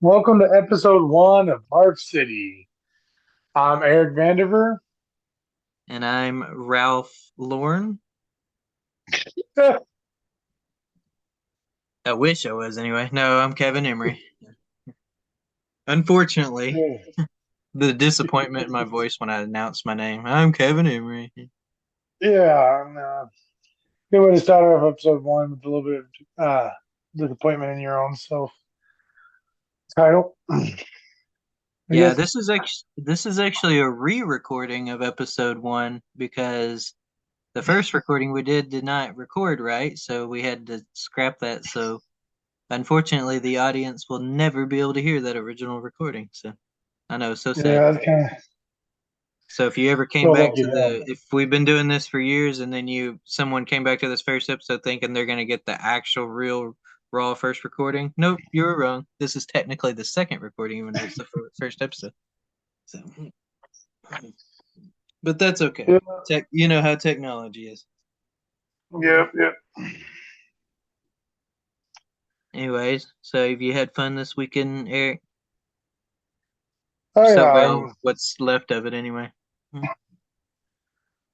Welcome to episode one of Barf City. I'm Eric Vandiver. And I'm Ralph Lorne. I wish I was anyway. No, I'm Kevin Emery. Unfortunately, the disappointment in my voice when I announced my name. I'm Kevin Emery. Yeah, good way to start off episode one with a little bit of disappointment in your own self title. I Yeah, guess. this is actually a re-recording of episode one because the first recording we did not record right, so we had to scrap that. So unfortunately, the audience will never be able to hear that original recording. So I know, so sad. Yeah, that's kind of So if you ever came well back lucky to them. if we've been doing this for years and then someone came back to this first episode thinking they're gonna get the actual real raw first recording, nope, you were wrong. This is technically the second recording, even though it's the first episode. So, but that's okay. Yeah, You know how technology is. yep, yep. Anyways, so have you had fun this weekend, Eric? Oh So yeah, well, what's left of it anyway? Hmm.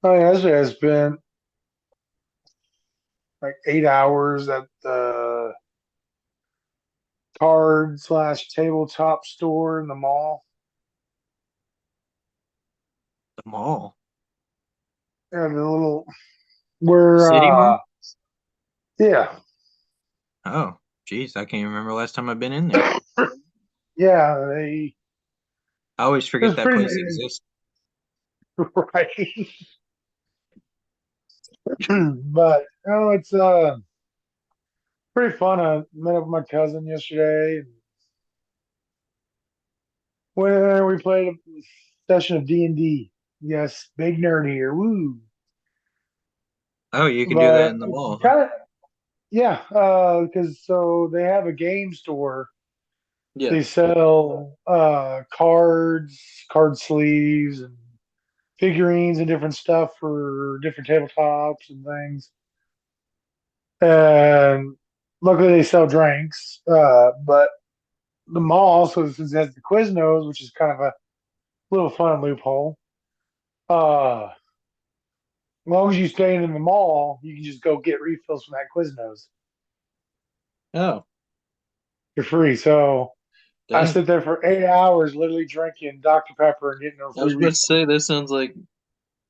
oh yeah. Yesterday I spent like 8 hours at the card slash tabletop store in the mall. The mall, Yeah, the little where city mall. yeah. Oh, geez, I can't even remember last time I've been in there. Yeah, they I always it forget was that pretty place exists. right. But it's pretty fun. I met up with my cousin yesterday. Went in there, we played a session of D&D. Yes, big nerd here. Woo. Oh, you can do that But in the mall, huh? kind of yeah, because so they have a game store. Yeah. They sell cards, card sleeves, and figurines and different stuff for different tabletops and things. And luckily they sell drinks. But the mall also has the Quiznos, which is kind of a little fun loophole. As long as you stay in the mall, you can just go get refills from that Quiznos Oh, for free. So I dang. sit there for 8 hours, literally drinking Dr Pepper and getting a I free was about to refill. say that sounds like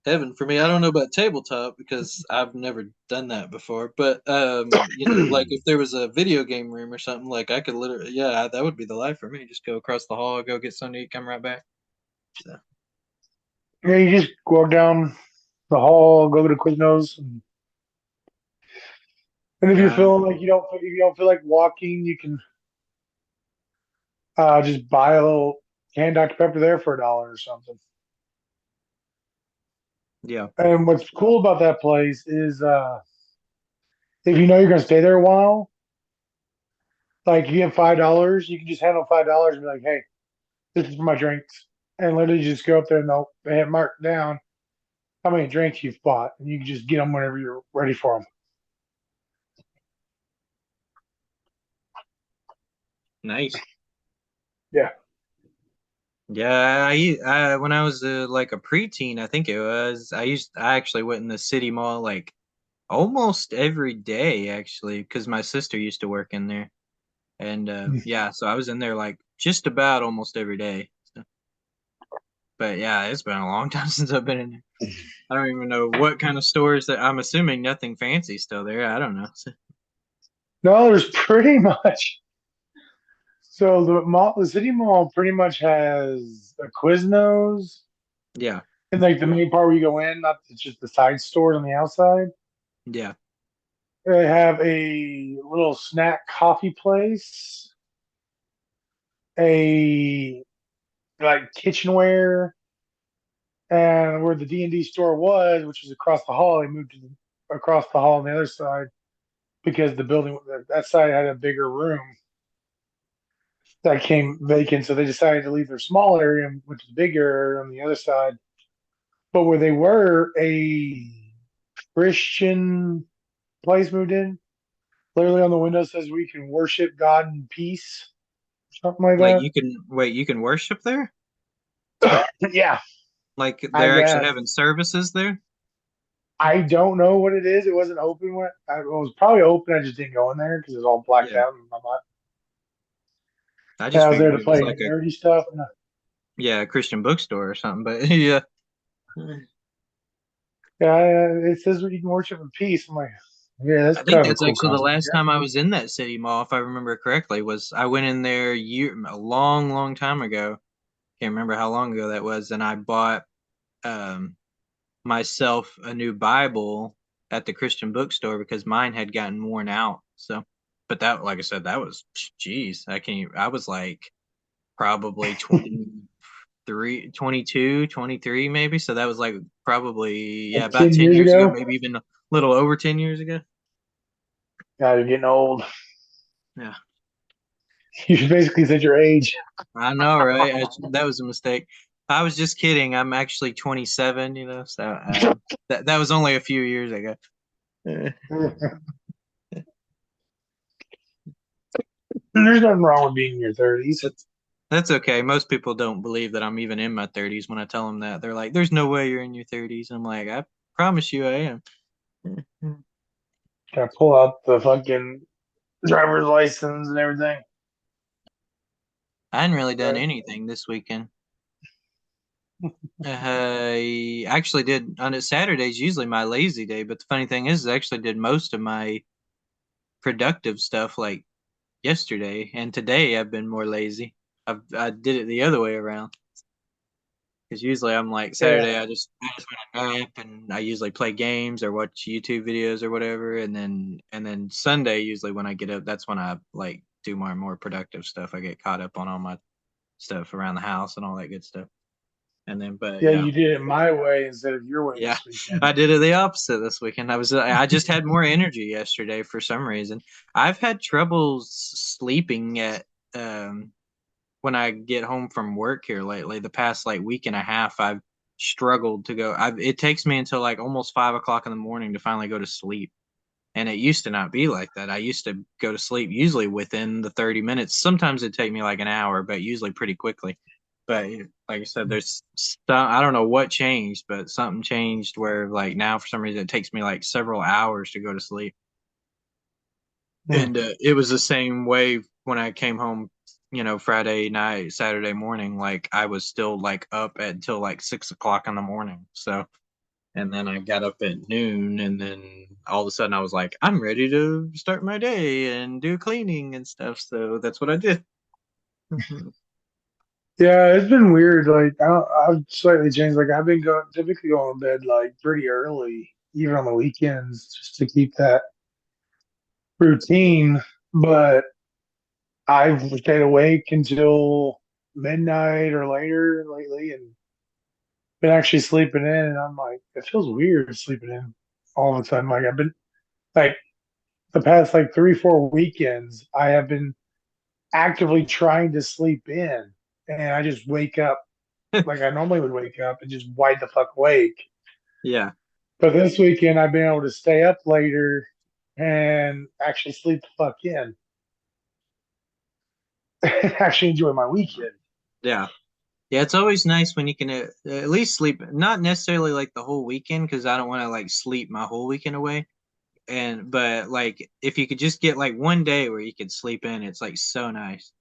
heaven for me. I don't know about tabletop because I've never done that before. But like if there was a video game room or something, like I could literally, yeah, that would be the life for me. Just go across the hall, go get something to eat, come right back. So, Yeah, you just walk down the hall, go to Quiznos, and if you're yeah, feeling like if you don't feel like walking, you can just buy a little canned Dr Pepper there for $1 or something. yeah. And what's cool about that place is if you know you're gonna stay there a while, like if you have $5, you can just handle $5 and be like, "Hey, this is for my drinks," and literally just go up there and they have marked down how many drinks you've bought, and you can just get them whenever you're ready for them. Nice. Yeah. Yeah, when I was like a preteen, I think it was. I actually went in the city mall like almost every day actually because my sister used to work in there. And yeah, so I was in there like just about almost every day. So, but yeah, it's been a long time since I've been in there. I don't even know what kind of stores that I'm assuming nothing fancy still there. I don't know. So, No, there's pretty much so the city mall pretty much has a Quiznos yeah, and like the main part where you go in, not it's just the side stores on the outside. yeah. They have a little snack coffee place, a like kitchenware, and where the D&D store was, which was across the hall, they moved to across the hall on the other side because the building that side had a bigger room that came vacant. So they decided to leave their small area and went to the big area on the other side. But where they were, a Christian place moved in. Literally on the window says we can worship God in peace. something like Like that. you can wait, you can worship there? Yeah, Like I they're actually guess. having services there? I don't know what it is. It wasn't open when it was probably open. I just didn't go in there because it was all blacked Yeah. out. And I and just I was there figured to it was play like a nerdy stuff. And yeah, a Christian bookstore or something, but yeah. yeah, it says you can worship in peace. I'm like, yeah, that's I think kind of a that's cool actually the concept. last time I was in that city mall, if I remember correctly, was I went in there a long, long time ago. Can't remember how long ago that was, and I bought um myself a new Bible at the Christian bookstore because mine had gotten worn out. So, but that, like I said, that was, geez, I was like probably 23, 22, 23 maybe. So that was like probably, yeah, Like about 10 10 years years ago, ago. maybe even a little over 10 years ago. God, you're getting old. Yeah, You basically said your age. I know, right? That was a mistake. I was just kidding. I'm actually 27, so that was only a few years ago. There's nothing wrong with being in your 30s. That's that's okay. Most people don't believe that I'm even in my 30s when I tell them that. They're like, "There's no way you're in your 30s." I'm like, "I promise you I am." Gotta pull out the fucking driver's license and everything. I hadn't really done Right. anything this weekend. I actually did on a Saturday's usually my lazy day, but the funny thing is, I actually did most of my productive stuff like yesterday, and today I've been more lazy. I did it the other way around. Because usually I'm like Yeah. Saturday, I just want to nap and I usually play games or watch YouTube videos or whatever, and then Sunday usually when I get up, that's when I like do my more productive stuff. I get caught up on all my stuff around the house and all that good stuff. And then, but Yeah, yeah, you did it my way instead of your way yeah, this weekend. I did it the opposite this weekend. I just had more energy yesterday for some reason. I've had trouble sleeping at um when I get home from work here lately, the past like week and a half, I've struggled to go. It takes me until like almost 5 o'clock in the morning to finally go to sleep. And it used to not be like that. I used to go to sleep usually within the 30 minutes. Sometimes it'd take me like an hour, but usually pretty quickly. But like I said, there's some, I don't know what changed, but something changed where like now for some reason it takes me like several hours to go to sleep. Hmm. And it was the same way when I came home, Friday night, Saturday morning. Like I was still like up until like 6 o'clock in the morning. So, and then I got up at noon, and then all of a sudden I was like, I'm ready to start my day and do cleaning and stuff. So that's what I did. Yeah, it's been weird. Like I've slightly changed. Like I've been going typically going to bed like pretty early, even on the weekends, just to keep that routine. But I've stayed awake until midnight or later lately, and been actually sleeping in. And I'm like, it feels weird sleeping in all of a sudden. Like I've been like the past like 3, 4 weekends, I have been actively trying to sleep in, and I just wake up like I normally would wake up and just wide the fuck awake. Yeah. But this weekend, I've been able to stay up later and actually sleep the fuck in. Actually enjoy my weekend. Yeah. Yeah. It's always nice when you can at least sleep, not necessarily like the whole weekend, because I don't want to like sleep my whole weekend away. But like if you could just get like one day where you could sleep in, it's like so nice.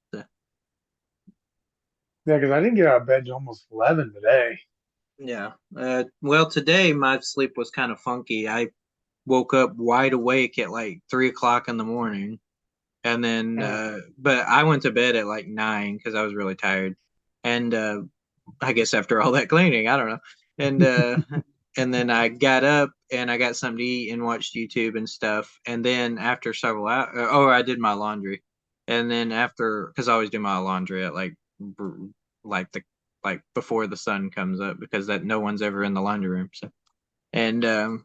Yeah, because I didn't get out of bed till almost 11 today. Yeah. Well, today my sleep was kind of funky. I woke up wide awake at like 3 o'clock in the morning, and then but I went to bed at like 9 because I was really tired, and I guess after all that cleaning, I don't know, and and then I got up and I got something to eat and watched YouTube and stuff, and then after several hours, oh, I did my laundry, and then after because I always do my laundry at like the like before the sun comes up because that no one's ever in the laundry room, so and Yeah.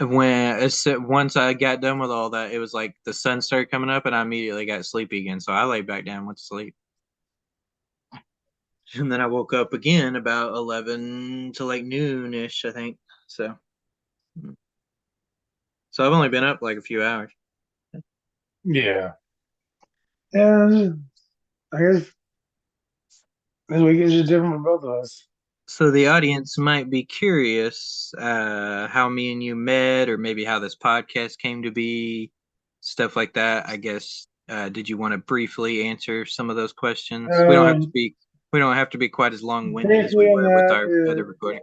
once I got done with all that, it was like the sun started coming up, and I immediately got sleepy again. So I laid back down, went to sleep, and then I woke up again about 11 to like noonish, I think. So, so I've only been up like a few hours. Yeah. Yeah, I guess this week is just different for both of us. So the audience might be curious how me and you met, or maybe how this podcast came to be, stuff like that. I guess. Did you want to briefly answer some of those questions? Um, We don't have to be quite as long winded as we Briefly on were with that our other is recording.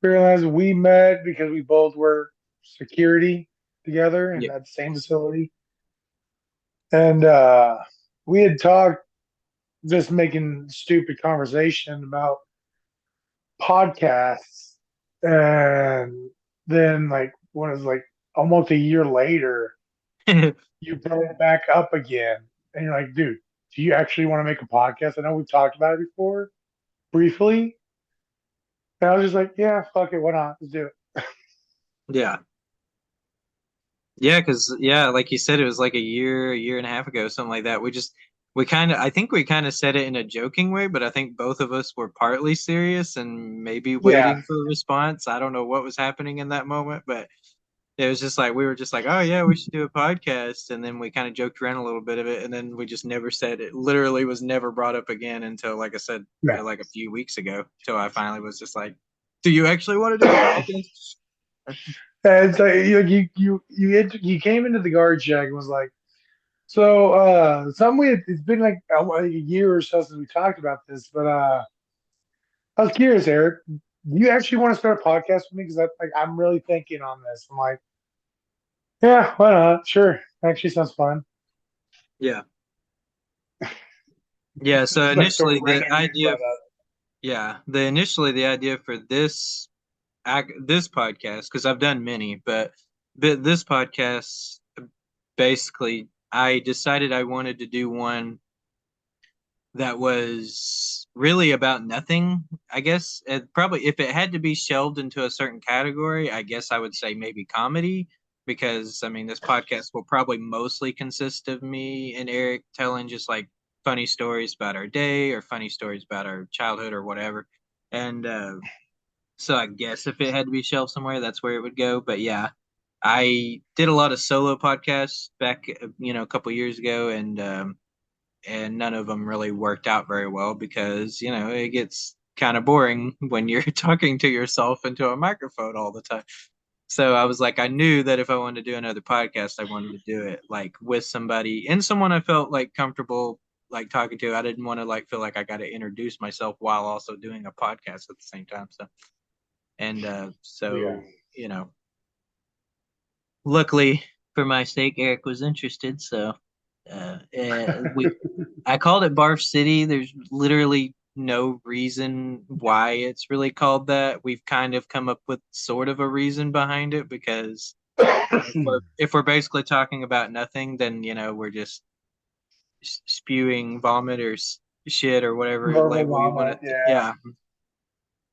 realized we met because we both work security together in Yeah. that same facility, and we had talked just making stupid conversation about podcasts, and then like what is like almost a year later, you brought it back up again, and you're like, dude, do you actually want to make a podcast? I know we've talked about it before briefly, and I was just like, yeah, fuck it, why not? Let's do it. Yeah. Yeah, because yeah, like you said, it was like a year and a half ago, something like that. We kind of, I think we kind of said it in a joking way, but I think both of us were partly serious and maybe Yeah, waiting for a response. I don't know what was happening in that moment, but it was just like we were just like, oh yeah, we should do a podcast, and then we kind of joked around a little bit of it, and then we just never said it. Literally, was never brought up again until, like I said, yeah. like a few weeks ago, till I finally was just like, do you actually want to do a podcast? And so you came into the guard check and was like, so it's been like a year or so since we talked about this, but I was curious, Eric, do you actually want to start a podcast with me? Because I'm really thinking on this. I'm like, yeah, why not? Sure, actually sounds fun. Yeah. Yeah, so Just like throwing initially the random idea, info out. yeah, the idea for this podcast, because I've done many, but this podcast, basically, I decided I wanted to do one that was really about nothing. I guess it probably, if it had to be shelved into a certain category, I guess I would say maybe comedy, because I mean this podcast will probably mostly consist of me and Eric telling just like funny stories about our day or funny stories about our childhood or whatever. And so I guess if it had to be shelved somewhere, that's where it would go. But yeah, I did a lot of solo podcasts back, a couple years ago, and none of them really worked out very well because it gets kind of boring when you're talking to yourself into a microphone all the time. So I was like, I knew that if I wanted to do another podcast, I wanted to do it like with somebody and someone I felt like comfortable like talking to. I didn't want to like feel like I got to introduce myself while also doing a podcast at the same time. So and Yeah. so luckily for my sake, Eric was interested. So we I called it Barf City. There's literally no reason why it's really called that. We've kind of come up with sort of a reason behind it because if we're basically talking about nothing, then we're just spewing vomit or shit or whatever Verbal like we want vomit, to. yeah. Yeah.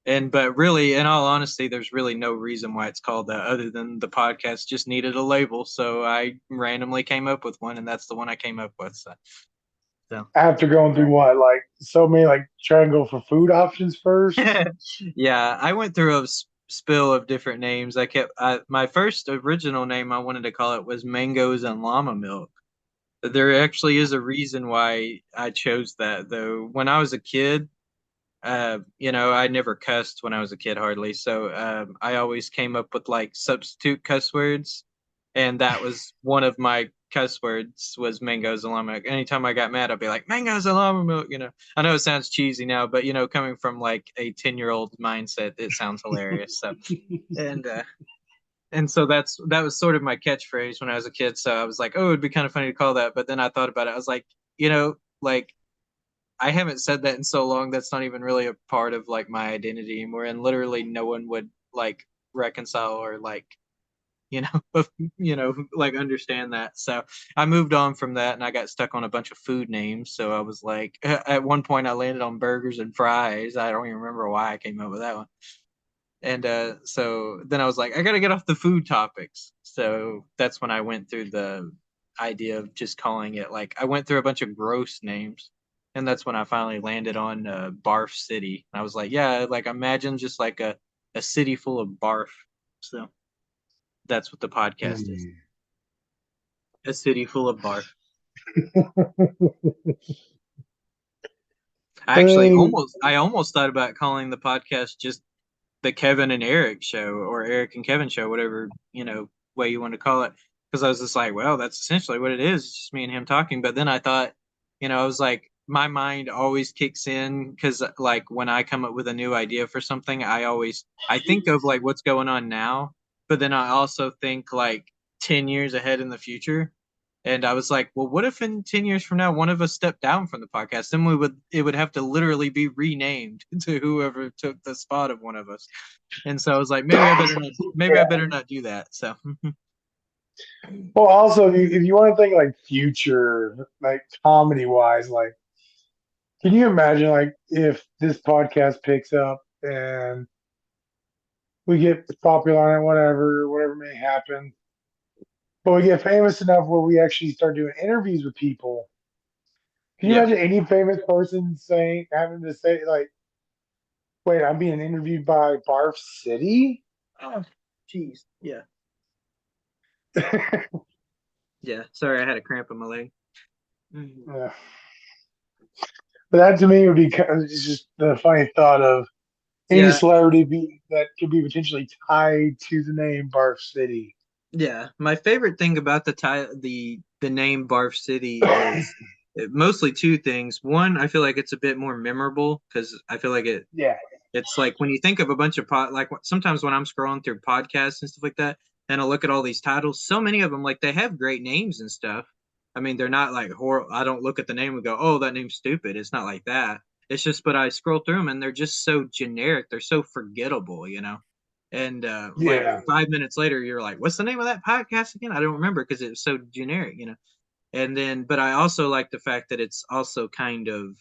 And but really, in all honesty, there's really no reason why it's called that other than the podcast just needed a label. So I randomly came up with one, and that's the one I came up with. So. After going through what, like so many, like try and go for food options first. Yeah, I went through a spill of different names. My first original name I wanted to call it was Mangoes and Llama Milk. There actually is a reason why I chose that, though. When I was a kid, I never cussed when I was a kid hardly, so I always came up with like substitute cuss words, and that was one of my cuss words was mangoes and llama milk. Anytime I got mad, I'd be like mangoes and llama milk. I know it sounds cheesy now, but coming from like a 10-year-old mindset, it sounds hilarious. So and uh, and so that was sort of my catchphrase when I was a kid. So I was like, oh, it'd be kind of funny to call that. But then I thought about it. I was like, like I haven't said that in so long. That's not even really a part of like my identity anymore. And literally no one would like reconcile or like, you know, like understand that. So I moved on from that and I got stuck on a bunch of food names. So I was like, at one point I landed on burgers and fries. I don't even remember why I came up with that one. And so then I was like, I got to get off the food topics. So that's when I went through the idea of just calling it like I went through a bunch of gross names. And that's when I finally landed on Barf City. And I was like, yeah, like imagine just like a city full of barf. So that's what the podcast is. Hmm. A city full of barf. Uh, I almost thought about calling the podcast just the Kevin and Eric show or Eric and Kevin show, whatever, way you want to call it. Because I was just like, well, that's essentially what it is. It's just me and him talking. But then I thought, I was like, my mind always kicks in because like when I come up with a new idea for something, I think of like what's going on now, but then I also think like 10 years ahead in the future. And I was like, well, what if in 10 years from now one of us stepped down from the podcast? Then it would have to literally be renamed to whoever took the spot of one of us. And so I was like, maybe I yeah. better not do that. So Well, also, if you want to think like future, like comedy wise, like, can you imagine like if this podcast picks up and we get popular on it, whatever may happen, but we get famous enough where we actually start doing interviews with people. Can you yeah. imagine any famous person having to say like, "Wait, I'm being interviewed by Barf City"? Oh, jeez. Yeah. Yeah. Sorry, I had a cramp in my leg. Mhm. Yeah. But that to me would be it's just the funny thought of any Yeah. celebrity that could be potentially tied to the name Barf City. Yeah. My favorite thing about the name Barf City is mostly two things. One, I feel like it's a bit more memorable because I feel like Yeah, it's like when you think of a bunch of like sometimes when I'm scrolling through podcasts and stuff like that, and I look at all these titles, so many of them like they have great names and stuff. I mean, they're not like horrible. I don't look at the name and go, "Oh, that name's stupid." It's not like that. It's just, but I scroll through them and they're just so generic. They're so forgettable. And like yeah, 5 minutes later, you're like, "What's the name of that podcast again?" I don't remember because it was so generic. And then, but I also like the fact that it's also kind of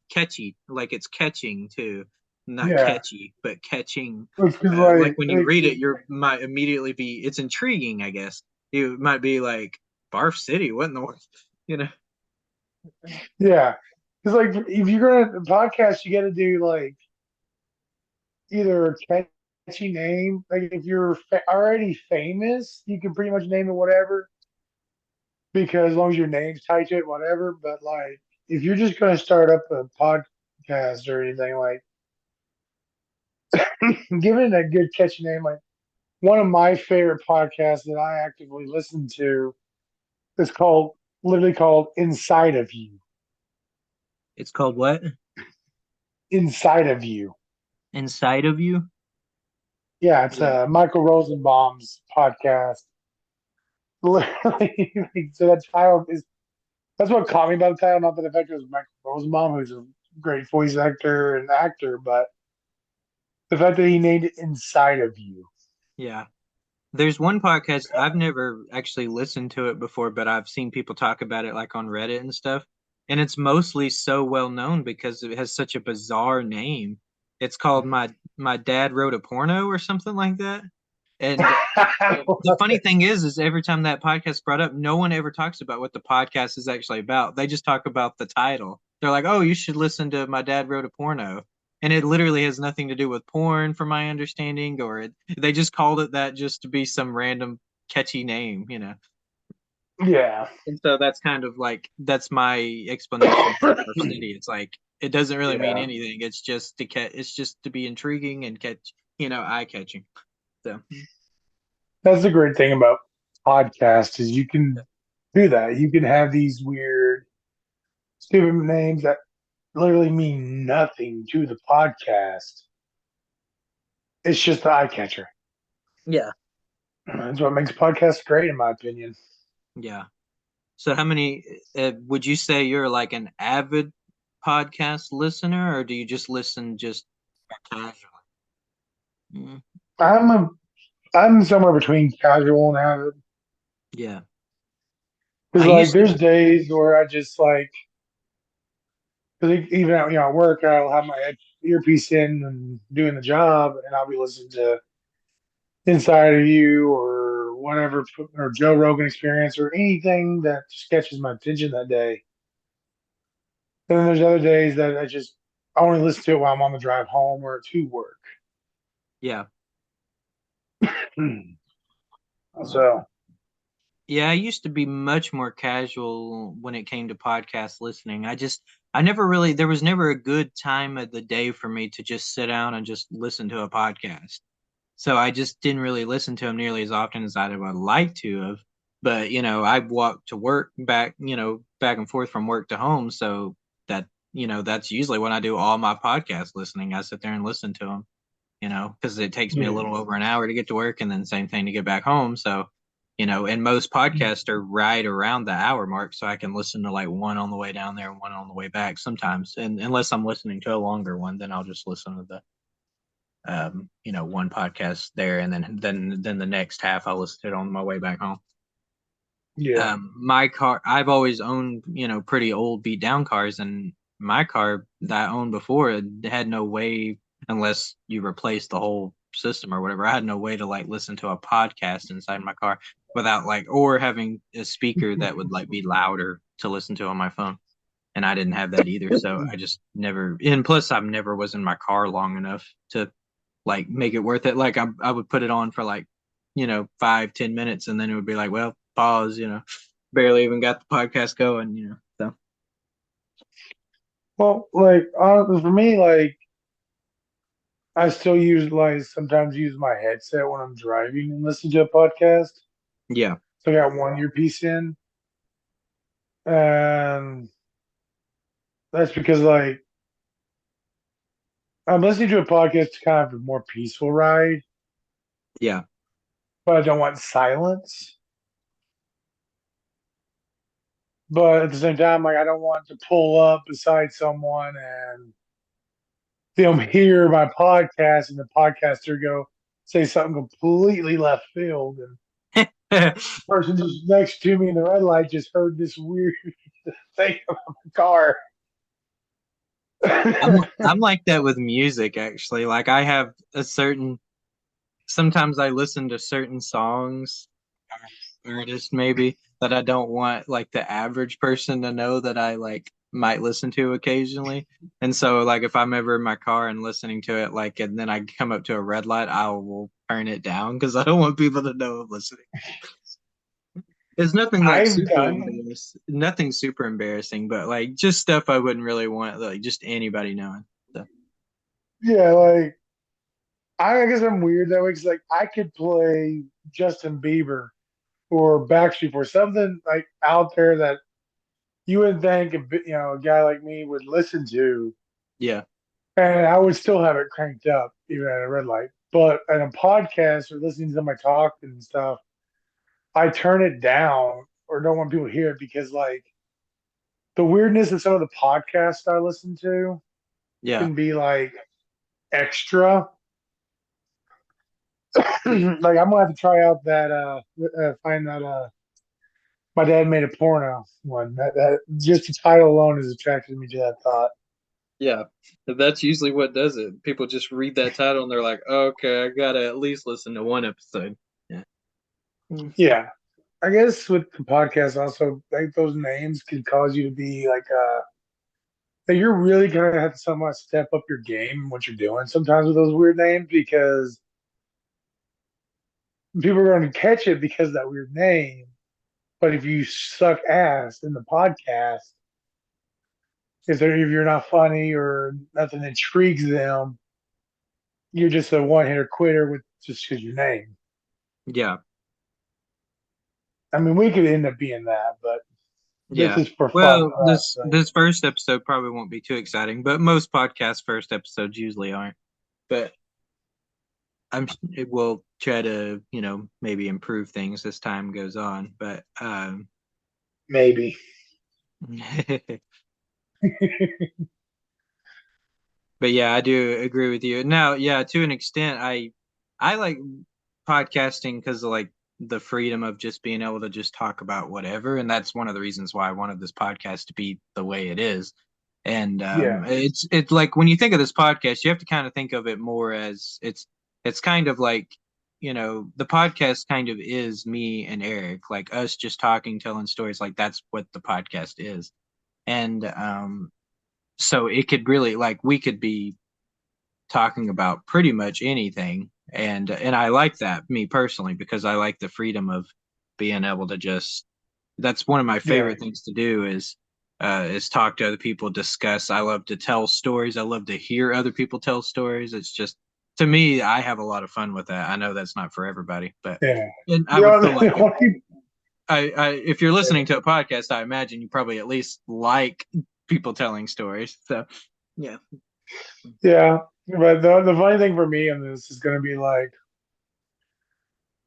catchy, like it's catching too, not yeah. catchy, but catching. It's because Like when you read it, you might immediately be, it's intriguing, I guess. You might be like, Barf City, what in the world? You know? yeah, because like if you're gonna podcast, you got to do like either a catchy name. Like if you're already famous, you can pretty much name it whatever because as long as your name's tied to it, whatever. But like if you're just gonna start up a podcast or anything, like give it a good catchy name. Like one of my favorite podcasts that I actively listen to is literally called Inside of You. It's called what? Inside of You. Inside of You? Yeah, it's Yeah. Michael Rosenbaum's podcast. Literally, so that title is that's what caught me about the title, not that the fact it was Michael Rosenbaum, who's a great voice actor and actor, but the fact that he named it Inside of You. Yeah. There's one podcast I've never actually listened to it before, but I've seen people talk about it like on Reddit and stuff. And it's mostly so well known because it has such a bizarre name. It's called My Dad Wrote a Porno or something like that. And the funny thing is every time that podcast brought up, no one ever talks about what the podcast is actually about. They just talk about the title. They're like, "Oh, you should listen to My Dad Wrote a Porno," and it literally has nothing to do with porn, from my understanding, they just called it that just to be some random catchy name. Yeah, And so that's kind of like that's my explanation for Barf City. It's like it doesn't really mean yeah. anything. It's just to catch. It's just to be intriguing and eye catching. So That's the great thing about podcasts is you can do that. You can have these weird, stupid names that literally mean nothing to the podcast. It's just the eye catcher. yeah, That's what makes podcasts great, in my opinion. yeah. So how many would you say you're like an avid podcast listener, or do you just listen just casually? Mm, I'm a I'm somewhere between casual and avid. yeah, Because I like used to. there's days where I just like, cause even at at work I'll have my earpiece in and doing the job, and I'll be listening to Inside of You or whatever, or Joe Rogan Experience or anything that just catches my attention that day. And then there's other days that I only listen to it while I'm on the drive home or to work. Yeah, So Yeah, I used to be much more casual when it came to podcast listening. I never really, there was never a good time of the day for me to just sit down and just listen to a podcast. So I just didn't really listen to them nearly as often as I would like to have. But, I walk to work back, back and forth from work to home. So that, that's usually when I do all my podcast listening. I sit there and listen to them, because it takes me a Yeah. little over an hour to get to work and then same thing to get back home. So, and most podcasts are right around the hour mark. So I can listen to like one on the way down there and one on the way back sometimes. And unless I'm listening to a longer one, then I'll just listen to the one podcast there, and then the next half I'll listen to it on my way back home. Yeah. My car, I've always owned, pretty old beat down cars, and my car that I owned before it had no way, unless you replace the whole system or whatever. I had no way to like listen to a podcast inside my car without like or having a speaker that would like be louder to listen to on my phone. And I didn't have that either, so I just never. And plus, I never was in my car long enough to like make it worth it. Like I would put it on for like, 5, 10 minutes, and then it would be like, well, pause, barely even got the podcast going, So Well, like honestly, for me, like I still use like sometimes use my headset when I'm driving and listen to a podcast. yeah, So I got one earpiece in, and that's because like I'm listening to a podcast to kind of a more peaceful ride, yeah, but I don't want silence. But at the same time, like I don't want to pull up beside someone and them hear my podcast and the podcaster go say something completely left field, and the person just next to me in the red light just heard this weird thing about the car. I'm like that with music actually. Like I have a certain sometimes I listen to certain songs artist maybe that I don't want like the average person to know that I like might listen to occasionally. And so like if I'm ever in my car and listening to it like and then I come up to a red light, I will turn it down because I don't want people to know I'm listening. It's nothing like I've done, nothing super embarrassing, but like just stuff I wouldn't really want like just anybody knowing. So yeah, like I guess I'm weird that way because like I could play Justin Bieber or Backstreet or something like out there that you would think a guy like me would listen to, yeah, and I would still have it cranked up even at a red light. But in a podcast or listening to somebody talk and stuff, I turn it down or don't want people to hear it because like the weirdness of some of the podcasts I listen to yeah. can be like extra. Like I'm gonna have to try out that find that my dad made a porno one. That just the title alone has attracted me to that thought. Yeah, that's usually what does it. People just read that title and they're like, oh, "Okay, I gotta at least listen to one episode." Yeah. Mm. Yeah. I guess with the podcast also like those names can cause you to be like you're really gonna have to somewhat step up your game in what you're doing sometimes with those weird names because people are going to catch it because of that weird name. But if you suck ass in the podcast, if you're not funny or nothing intrigues them, you're just a one hitter quitter with just because your name. Yeah, I mean, we could end up being that, but this yeah. is for fun Well, for us. this first episode probably won't be too exciting, but most podcast first episodes usually aren't. But it will try to, maybe improve things as time goes on. But Maybe. but yeah, I do agree with you. Now, yeah, to an extent, I like podcasting because of like the freedom of just being able to just talk about whatever, and that's one of the reasons why I wanted this podcast to be the way it is. And Yeah. it's like when you think of this podcast, you have to kind of think of it more as it's kind of like the podcast kind of is me and Eric, like us just talking, telling stories, like that's what the podcast is. And so it could really like we could be talking about pretty much anything, and I like that, me personally, because I like the freedom of being able to just that's one of my Yeah, favorite things to do is talk to other people, discuss. I love to tell stories. I love to hear other people tell stories. It's just to me, I have a lot of fun with that. I know that's not for everybody, but yeah. and I You would know, feel like like, if you're listening to a podcast, I imagine you probably at least like people telling stories. So yeah, yeah. But the funny thing for me on this is going to be like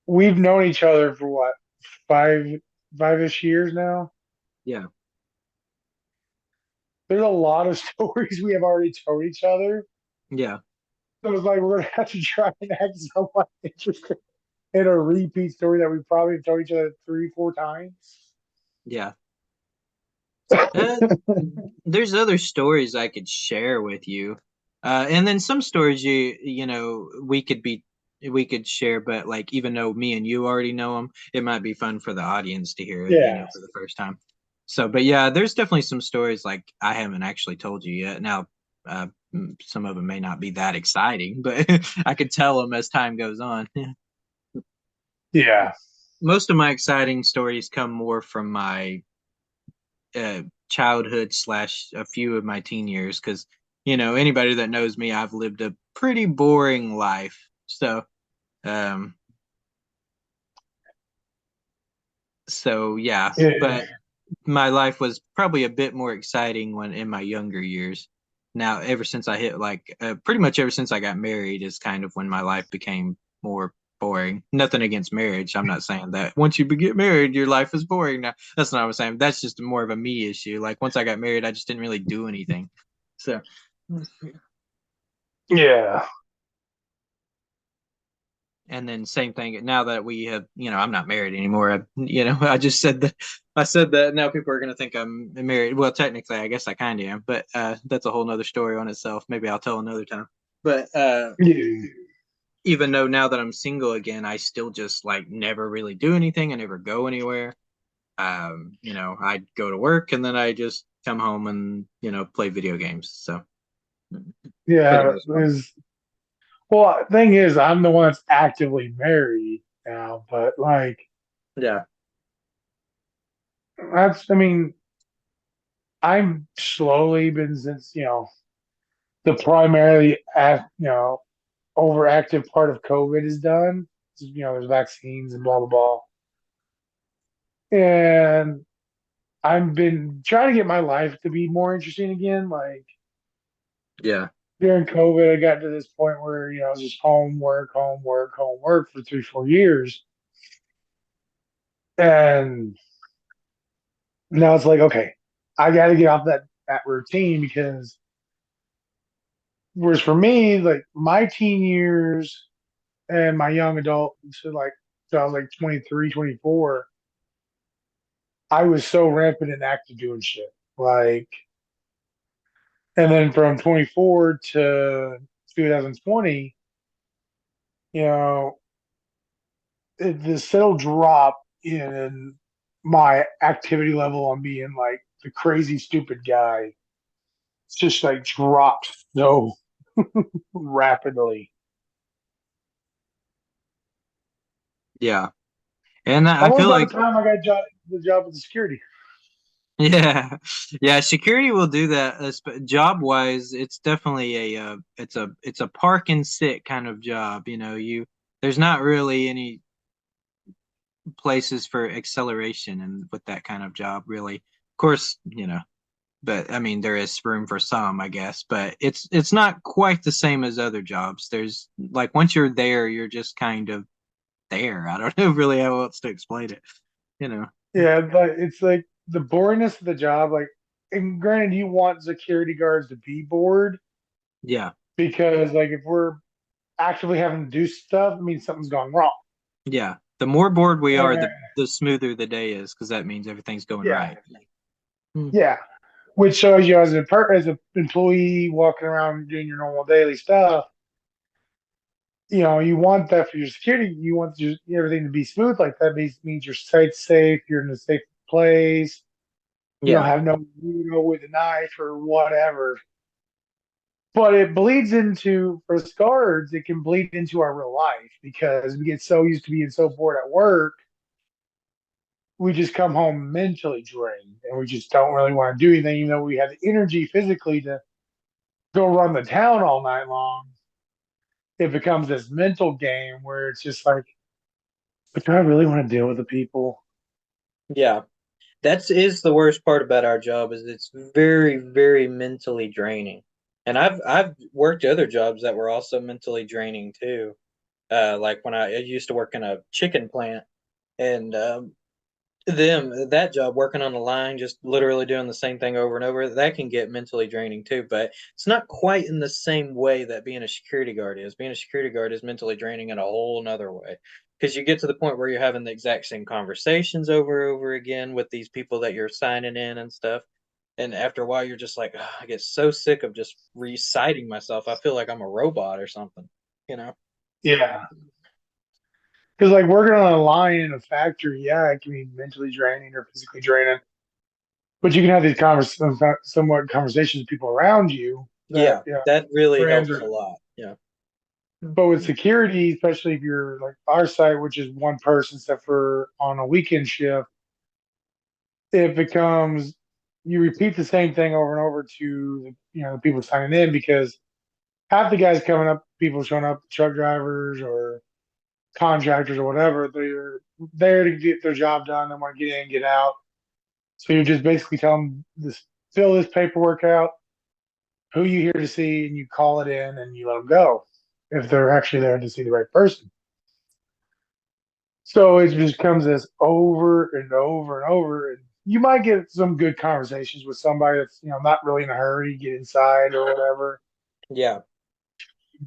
we've known each other for what five 5-ish years now. yeah, There's a lot of stories we have already told each other. yeah, So it's like we're gonna have to try and act somewhat interested in a repeat story that we probably told each other 3, 4 times. yeah. Uh, there's other stories I could share with you, and then some stories you know we could share, but like even though me and you already know them, it might be fun for the audience to hear it, you know, Yeah, for the first time. So, but yeah, there's definitely some stories like I haven't actually told you yet. Now, some of them may not be that exciting, but I could tell them as time goes on. yeah, Most of my exciting stories come more from my uh, childhood slash a few of my teen years because you know anybody that knows me, I've lived a pretty boring life. So um, so yeah, yeah, but my life was probably a bit more exciting when in my younger years. Now, ever since I hit like pretty much ever since I got married is kind of when my life became more boring. Nothing against marriage. I'm not saying that once you get married, your life is boring. Now, that's not what I'm saying. That's just more of a me issue. Like once I got married, I just didn't really do anything. So, yeah, and then same thing now that we have, you know, I'm not married anymore. You know, I just said that I said that now people are going to think I'm married. Well, technically, I guess I kind of am, but that's a whole nother story on itself. Maybe I'll tell another time. But yeah, even though now that I'm single again, I still just like never really do anything. I never go anywhere. You know, I go to work and then I just come home and, you know, play video games. So for the yeah. most part. Well, thing is, I'm the one that's actively married now, but like Yeah. that's, I mean, I'm slowly been since the primarily overactive part of COVID is done. There's vaccines and blah blah blah, and I've been trying to get my life to be more interesting again. Like Yeah. during COVID, I got to this point where I was just home, work, home, work, home, work for 3, 4 years, and now it's like, okay, I got to get off that routine because whereas for me, like my teen years and my young adult, so I was like 23, 24, I was so rampant and active doing shit. Like, and then from 24 to 2020, you know, the settle drop in my activity level on being like the crazy stupid guy. It's just like dropped so rapidly. Yeah. And I Almost feel by the like time I got the job with the security. yeah, yeah. Security will do that. Job wise, it's definitely it's a park and sit kind of job. You know, you there's not really any places for acceleration and with that kind of job, really. Of course, you know, but I mean, there is room for some, I guess. But it's not quite the same as other jobs. There's like once you're there, you're just kind of there. I don't know really how else to explain it. You know. Yeah, but it's like the boringness of the job. Like, and granted, you want security guards to be bored Yeah. because, like, if we're actively having to do stuff, it means something's gone wrong. Yeah. The more bored we are, And, the smoother the day is because that means everything's going yeah, right. Hmm. yeah. Which shows you as an employee walking around doing your normal daily stuff. You want that for your security. You want everything to be smooth. Like that means your site's safe. You're in a safe place. You don't Yeah. have no with a knife or whatever. But it bleeds into for guards. It can bleed into our real life because we get so used to being so bored at work we just come home mentally drained and we just don't really want to do anything, even though we have the energy physically to go run the town all night long. It becomes this mental game where it's just like, but do I really want to deal with the people? Yeah. That's is the worst part about our job is it's very, very mentally draining. And I've worked other jobs that were also mentally draining too. Like when I used to work in a chicken plant, and that job working on the line, just literally doing the same thing over and over, that can get mentally draining too. But it's not quite in the same way that being a security guard is. Being a security guard is mentally draining in a whole another way because you get to the point where you're having the exact same conversations over and over again with these people that you're signing in and stuff. And after a while, you're just like, "Ugh, I get so sick of just reciting myself. I feel like I'm a robot or something, you know? Yeah. Because like working on a line in a factory, yeah, it can be mentally draining or physically draining. But you can have these somewhat conversations with people around you that, Yeah, that really friends helps or, a lot. Yeah. but with security, especially if you're like our site, which is one person, except for on a weekend shift, it becomes you repeat the same thing over and over to the people signing in because half the guys coming up, people showing up, truck drivers or contractors or whatever, they're there to get their job done. They want to get in, get out. So you're just basically telling them this, fill this paperwork out, who you here to see, and you call it in and you let them go if they're actually there to see the right person. So it just comes this over and over and over. And you might get some good conversations with somebody that's not really in a hurry, get inside or whatever. Yeah.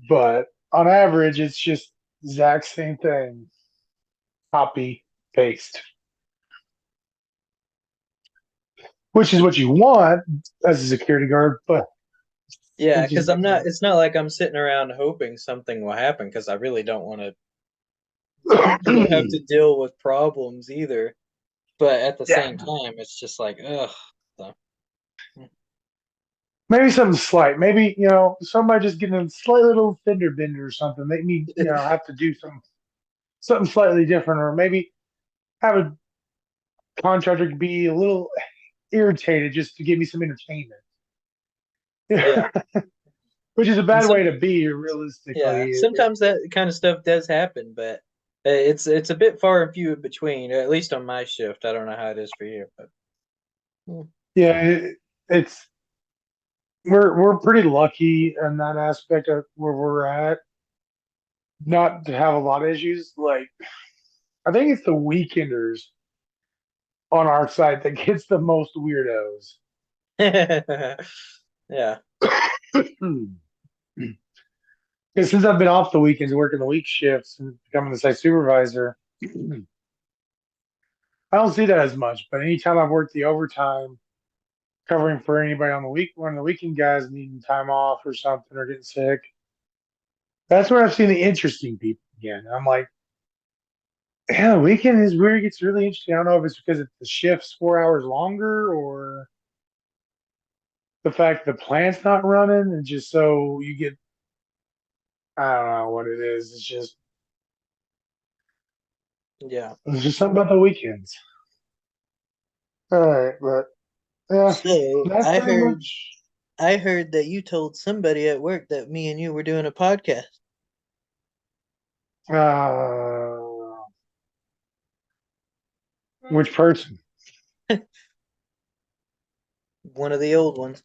But on average, it's just exact same thing, copy paste, which is what you want as a security guard. But Yeah, it because just I'm not, doesn't. it's not like I'm sitting around hoping something will happen because I really don't want to have to deal with problems either. But at the Yeah, same time, it's just like, ugh. So, maybe something slight. Maybe somebody just getting a slight little fender bender or something. Make me have to do something slightly different, or maybe have a contractor be a little irritated just to give me some entertainment. yeah. Which is a And bad way some, to be, yeah, realistically. sometimes that kind of stuff does happen, but it's a bit far and few in between, at least on my shift. I don't know how it is for you, but mm, Yeah, it's we're pretty lucky in that aspect of where we're at, not to have a lot of issues. Like I think it's the weekenders on our site that gets the most weirdos. yeah, Because since I've been off the weekends, working the week shifts and becoming the site supervisor, I don't see that as much. But anytime I've worked the overtime, covering for anybody on the week, one of the weekend guys needing time off or something or getting sick, that's where I've seen the interesting people again. I'm like, yeah, the weekend is where it gets really interesting. I don't know if it's because the shift's 4 hours longer or the fact the plant's not running, and just so you get, I don't know what it is. yeah. It's just something about the weekends. All right, but yeah, So that's pretty much. I heard that you told somebody at work that me and you were doing a podcast. Uh, which person? One of the old ones.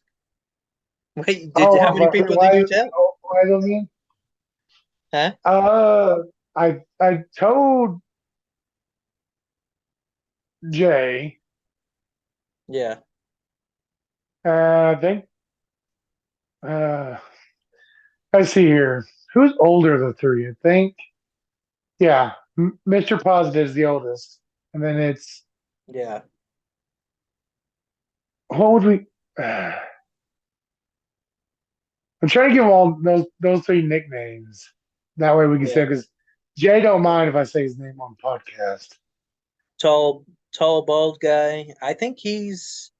Wait, did Oh, how many people did you tell? why don't you? Huh? Uh, I told Jay. Yeah, I think. Uh, let's see here. Who's older of the three? I think. Yeah, Mr. Positive is the oldest, and then it's yeah, what would we? I'm trying to give them all those three nicknames. That way we can say yeah. because Jay don't mind if I say his name on podcast. Tall, tall, bald guy. I think is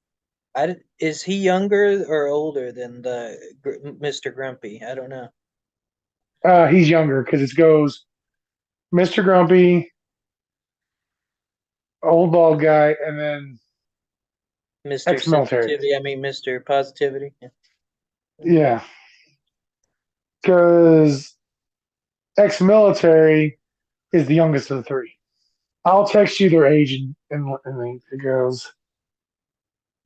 he younger or older than Mr. Grumpy? I don't know. He's younger because it goes Mr. Grumpy, old bald guy, and then Mr. ex-military. Sensitivity. I mean, Mr. Positivity. Yeah. Yeah, because ex-military is the youngest of the three. I'll text you their age and it goes.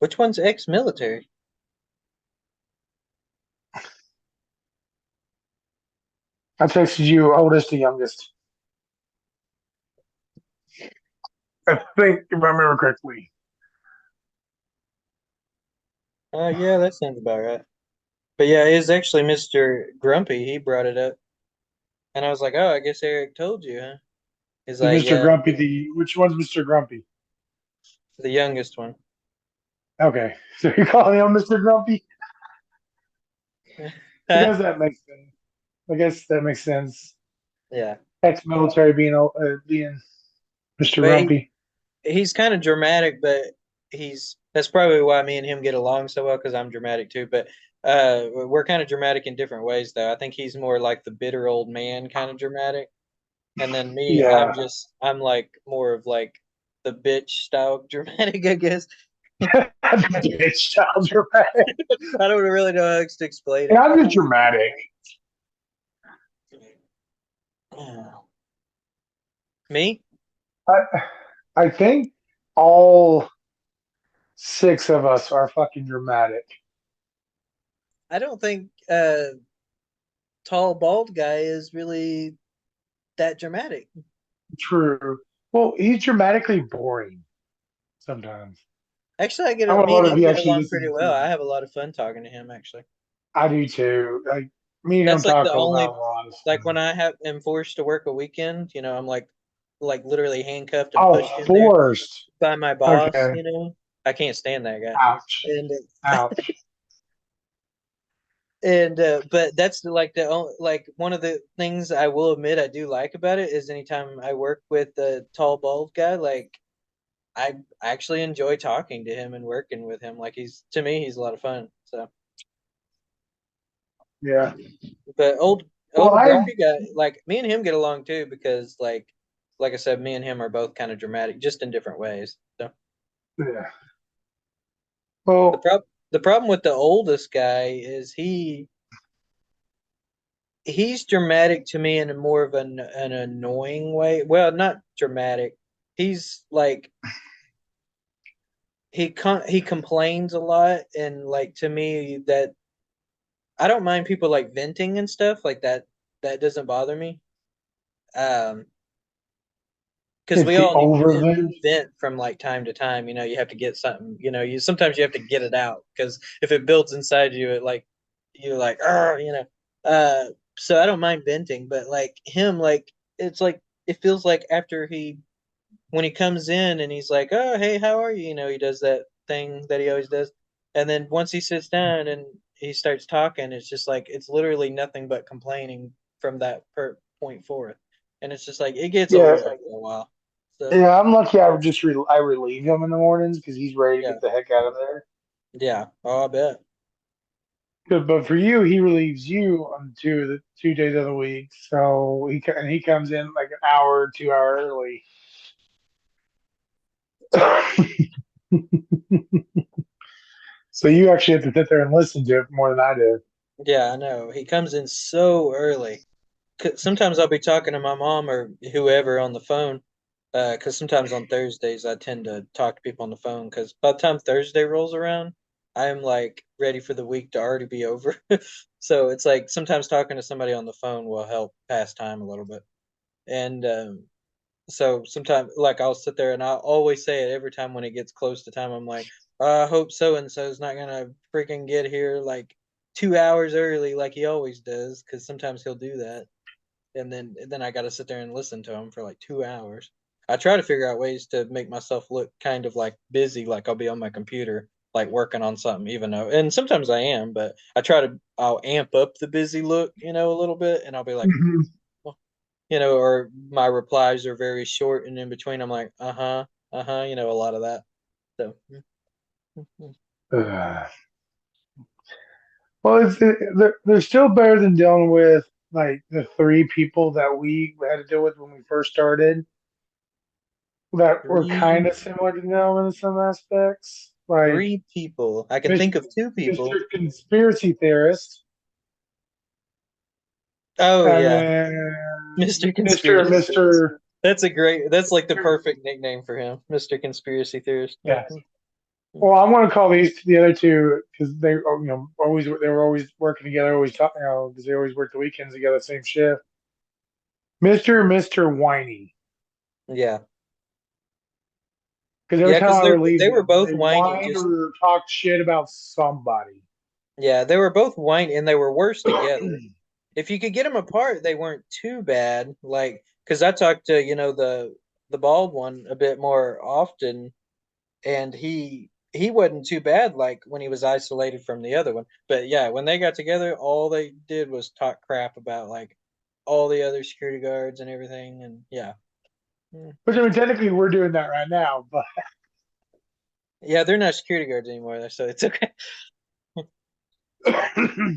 Which one's ex-military? I texted you oldest to youngest. I think if I remember correctly. Yeah, that sounds about right. But yeah, it's actually Mr. Grumpy. He brought it up, and I was like, "Oh, I guess Eric told you, huh?" He's Is like, Mr. "Yeah, Grumpy the which one's Mr. Grumpy? the youngest one." Okay, so you're calling him Mr. Grumpy? I guess that makes sense. I guess that makes sense. Yeah, Ex-military being Mr. but Grumpy. he's kind of dramatic, but he's that's probably why me and him get along so well because I'm dramatic too. But we're kind of dramatic in different ways, though. I think he's more like the bitter old man kind of dramatic, and then me, Yeah, I'm like more of like the bitch style dramatic, I guess. bitch, child dramatic. I don't really know how to explain Yeah, it. I'm just dramatic. Me? I I think all six of us are fucking dramatic. I don't think tall bald guy is really that dramatic. True. Well, he's dramatically boring sometimes. Actually, I would me and love if him he get actually along listened pretty to well. I me. have a lot of fun talking to him actually. I do too. Like me and him That's like talk the about only a lot of like when stuff. I have am forced to work a weekend, I'm like literally handcuffed and Oh, pushed in there forced. by my boss, Okay. I can't stand that guy. Ouch. And Ouch. but that's like the only, like one of the things I will admit I do like about it is anytime I work with a tall bald guy, like I actually enjoy talking to him and working with him. Like he's to me he's a lot of fun. So Yeah. but Well, old I grumpy guy, like me and him get along too because like I said, me and him are both kind of dramatic, just in different ways. So yeah. the Well, prob the problem with the oldest guy is he's dramatic to me in a more of an annoying way. Well, not dramatic. He's like he complains a lot, and like to me that I don't mind people like venting and stuff like that. That doesn't bother me. Um, because it's we the all need to overvent. vent from like time to time. You have to get something. You sometimes you have to get it out because if it builds inside you, it like you're like, so I don't mind venting, but like him, like it's like it feels like after he when he comes in and he's like, "Oh, hey, how are you?" He does that thing that he always does, and then once he sits down and he starts talking, it's just like it's literally nothing but complaining from that point forth, and it's just like it gets Yeah. old after a while. So Yeah. I'm lucky. I relieve him in the mornings because he's ready to yeah, get the heck out of there. yeah, oh, I bet. But for you, he relieves you on the 2 days of the week. So he comes in like an hour, 2 hour early. So you actually have to sit there and listen to it more than I do. Yeah, I know. He comes in so early. Sometimes I'll be talking to my mom or whoever on the phone. Because sometimes on Thursdays I tend to talk to people on the phone. Because by the time Thursday rolls around, I'm like ready for the week to already be over. So it's like sometimes talking to somebody on the phone will help pass time a little bit. And so sometimes like I'll sit there and I'll always say it every time when it gets close to time. I'm like, I hope so and so's not gonna freaking get here like 2 hours early like he always does. Because sometimes he'll do that and then I got to sit there and listen to him for like 2 hours. I try to figure out ways to make myself look kind of like busy, like I'll be on my computer, like working on something, even though, and sometimes I am, but I'll amp up the busy look, a little bit, and I'll be like, Mhm. well, or my replies are very short, and in between, I'm like, uh huh, a lot of that. So, Uh, well, they're still better than dealing with like the three people that we had to deal with when we first started. that were kind Three of similar to them in some aspects, like three people. I can Mis- think of two Mr. people. Conspiracy Theorist, Oh and yeah, then Mr. Mr. Conspiracy Theorist. Mr. That's like the perfect nickname for him, Mr. Conspiracy Theorist. Yeah. Yes. Well, I'm going to call these the other two because they, always they were always working together, always talking, because they always worked the weekends together, same shift. Mr. Whiny, Yeah. because every Yeah, time because I relieved they were them, both they whiny, whined just or talked shit about somebody. yeah, they were both whiny and they were worse together. If you could get them apart, they weren't too bad. Like, because I talked to, the bald one a bit more often, and he wasn't too bad like when he was isolated from the other one. But yeah, when they got together, all they did was talk crap about like all the other security guards and everything, and yeah. Mm. Which I mean, technically, we're doing that right now, but Yeah, they're not security guards anymore, so it's okay.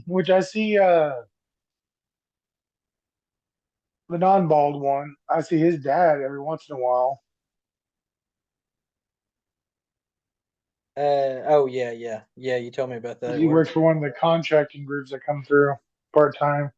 which I see the non-bald one. I see his dad every once in a while Oh yeah, yeah, yeah. You told me about that because at he work. works for one of the contracting groups that come through part time.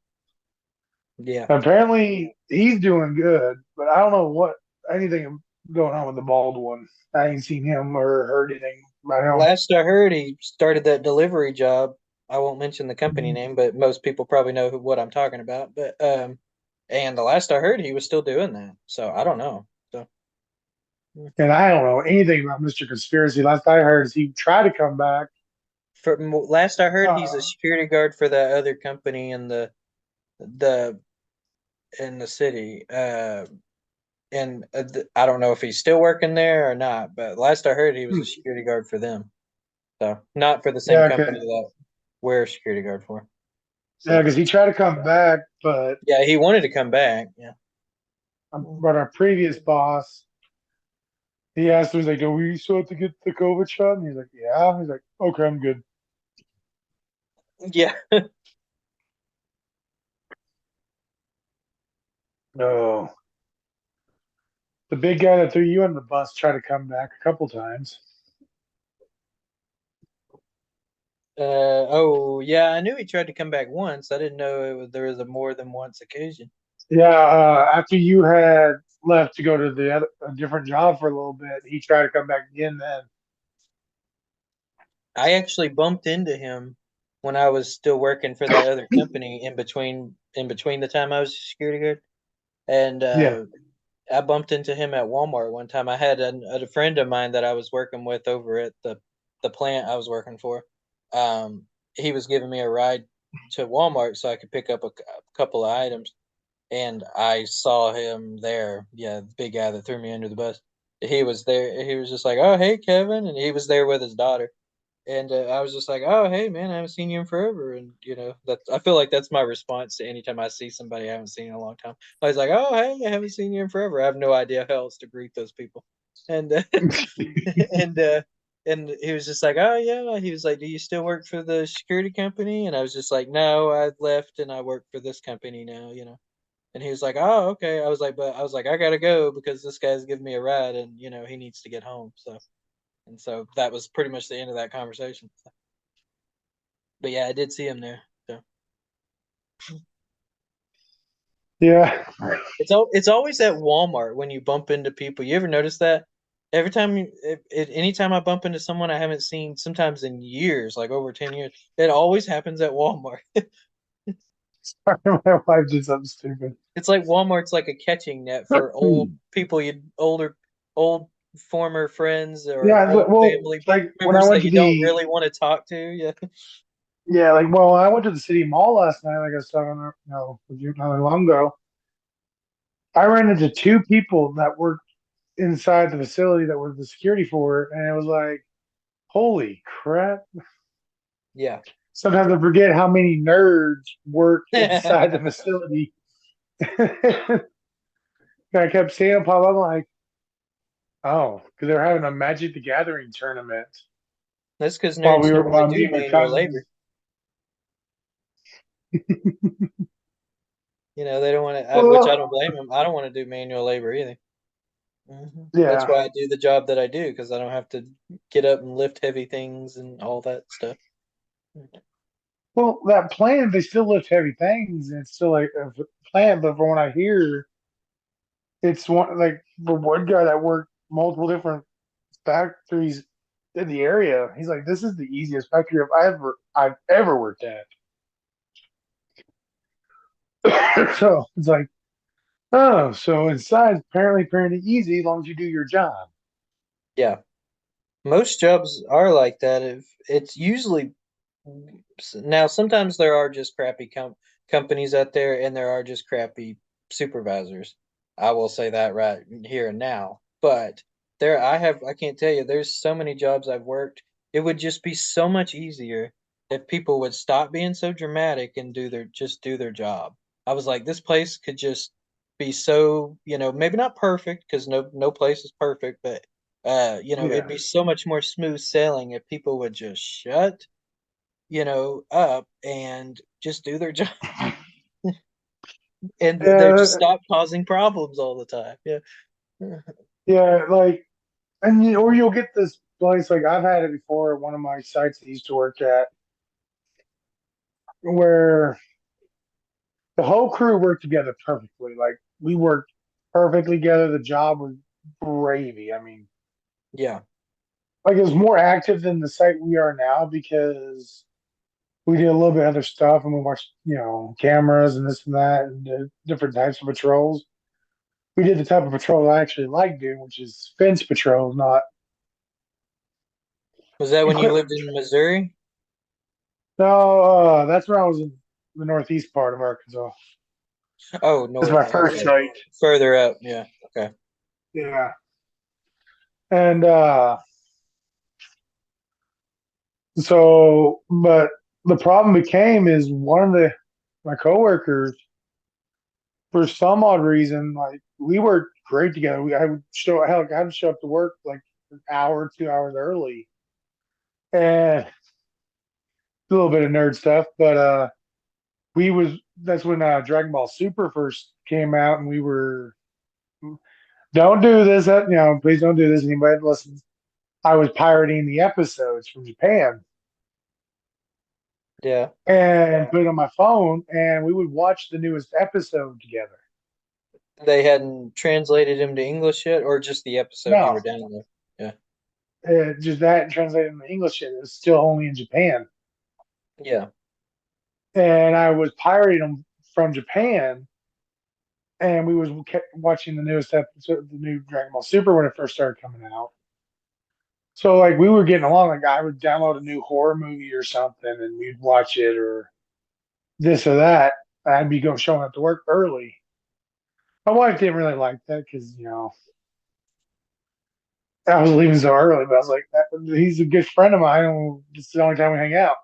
Yeah. Apparently, he's doing good, but I don't know what anything going on with the bald one. I ain't seen him or heard anything about Last I heard, he started that delivery job. I won't mention the company him. name, but most people probably know what I'm talking about. And the last I heard, he was still doing that. So I don't know. So mm. And I don't know anything about Mr. Conspiracy. Last I heard is he tried to come back. Last I heard, he's a Uh, security guard for that other company the in the city. I don't know if he's still working there or not. But last I heard, he was a hmm. security guard for them. So not for the same Yeah, company that we're a security guard for. So. because he tried to come back, but Yeah, he wanted to come back. Yeah. our previous boss, he asked him, he's like, "Do we still have to get the COVID shot?" And he's like, "Yeah." He's like, "Okay, I'm good." Yeah. No, the big guy that threw you on the bus tried to come back a couple times. Oh, yeah. I knew he tried to come back once. I didn't know there was a more than once occasion. Yeah, after you had left to go to a different job for a little bit, he tried to come back again then. I actually bumped into him when I was still working for that other company in between the time I was a security guard, and Yeah. I bumped into him at Walmart one time. I had a friend of mine that I was working with over at the plant I was working for. He was giving me a ride to Walmart so I could pick up a couple of items, and I saw him there. Yeah, the big guy that threw me under the bus. He was there. He was just like, "Oh, hey, Kevin," and he was there with his daughter. And I was just like, "Oh, hey, man, I haven't seen you in forever." And that's I feel like that's my response to anytime I see somebody I haven't seen in a long time. I was like, "Oh, hey, I haven't seen you in forever." I have no idea how else to greet those people. And and uh, and he was just like, "Oh yeah." He was like, "Do you still work for the security company?" And I was just like, "No, I left and I work for this company now." And he was like, "Oh, okay." I was like, "I gotta go because this guy's giving me a ride, and he needs to get home." So that was pretty much the end of that conversation. But yeah, I did see him there. So Yeah. it's always at Walmart when you bump into people. You ever notice that? Every time, anytime I bump into someone I haven't seen, sometimes in years, like over 10 years, it always happens at Walmart. Sorry, my wife did something stupid. It's like Walmart's like a catching net for old former friends or Yeah, old well, family like when I members went that to you don't the really want to talk to. Yeah. yeah, like well, I went to the city mall last night. Like I was talking, with you not long ago. I ran into two people that worked inside the facility that were the security for it, and it was like, holy crap! Yeah. Sometimes I forget how many nerds work inside the facility. I kept seeing them pop up. I'm like, oh, because they're having a Magic the Gathering tournament That's because nerds don't while want to me do and my manual cousins. labor. They don't want to, which I Well, don't blame them. I don't want to do manual labor either. That's Yeah. why I do the job that I do because I don't have to get up and lift heavy things and all that stuff. Well, that plant, they still lift heavy things, and it's still like a plant. But from what I hear, it's one like the one guy that worked multiple different factories in the area. He's like, this is the easiest factory I've ever worked at. So it's like, oh, so inside apparently pretty easy as long as you do your job. Yeah, most jobs are like that. If it's usually now, sometimes there are just crappy companies out there, and there are just crappy supervisors. I will say that right here and now. But I can't tell you, there's so many jobs I've worked. It would just be so much easier if people would stop being so dramatic and do their job. I was like, this place could just be so, maybe not perfect because no place is perfect, but it'd Yeah. be so much more smooth sailing if people would just shut up and just do their job and they just Yeah, stop causing problems all the time. Yeah. yeah, like, and or you'll get this place like I've had it before at one of my sites I used to work at, where the whole crew worked together perfectly. Like we worked perfectly together. The job was gravy. I mean, Yeah. like it was more active than the site we are now because we did a little bit of other stuff and we watched, cameras and this and that and different types of patrols. We did the type of patrol I actually like doing, which is fence patrols, not Was that when you equipment lived in patrol. Missouri? No, that's when I was in the northeast part of Arkansas. Oh, That's north. my first Okay. site. Further up. Yeah. Okay. Yeah. And but the problem became is one of my coworkers, for some odd reason, like we worked great together. I would show hell, I had to show up to work like an hour, 2 hours early, and a little bit of nerd stuff. But we was that's when Dragon Ball Super first came out, and we were don't do this. Please don't do this. Anybody that listens, I was pirating the episodes from Japan Yeah. and put it on my phone, and we would watch the newest episode together. They hadn't translated him to English yet, or just the episode you were No, down there. Yeah. just that translated into English, and it was still only in Japan. Yeah. And I was pirating them from Japan, and we was kept watching the newest episode, the new Dragon Ball Super when it first started coming out. So like we were getting along. Like I would download a new horror movie or something, and we'd watch it or this or that. I'd be going showing up to work early. My wife didn't really like that because I was leaving so early, but I was like, he's a good friend of mine. And this is the only time we hang out.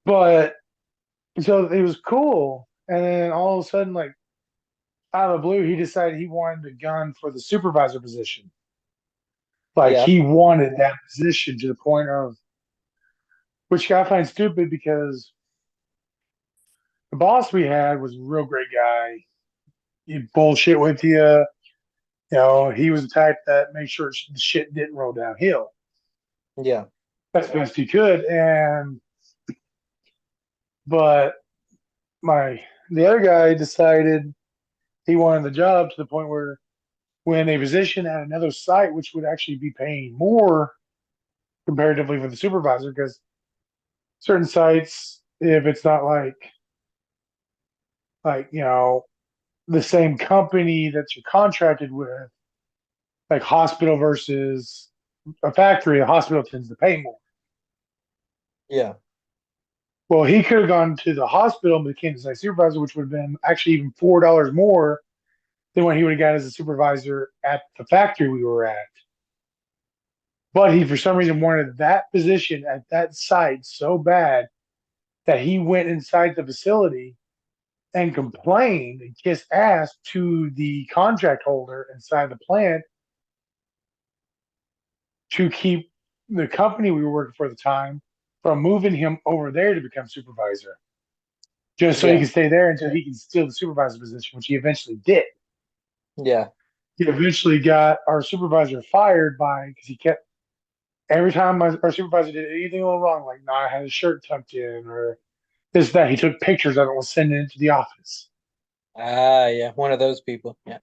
But so it was cool. And then all of a sudden, like out of the blue, he decided he wanted a gun for the supervisor position. Like Yeah. he wanted that position to the point of, which I find stupid because the boss we had was a real great guy. He'd bullshit with you. He was the type that made sure the shit didn't roll downhill Yeah. as best he could. But my the other guy decided he wanted the job to the point where when a position at another site, which would actually be paying more comparatively for the supervisor, because certain sites, if it's not like the same company that you're contracted with, like hospital versus a factory, a hospital tends to pay more. Yeah. Well, he could have gone to the hospital and became the site supervisor, which would have been actually even $4 more than what he would have got as a supervisor at the factory we were at. But he, for some reason, wanted that position at that site so bad that he went inside the facility and complained and kissed ass to the contract holder inside the plant to keep the company we were working for at the time from moving him over there to become supervisor, just so he Yeah. could stay there until he could steal the supervisor position, which he eventually did. Yeah. he eventually got our supervisor fired by because he kept every time our supervisor did anything a little wrong, like not had his shirt tucked in or this that, he took pictures of it and was sending it to the office. Ah, yeah, one of those people. Yeah,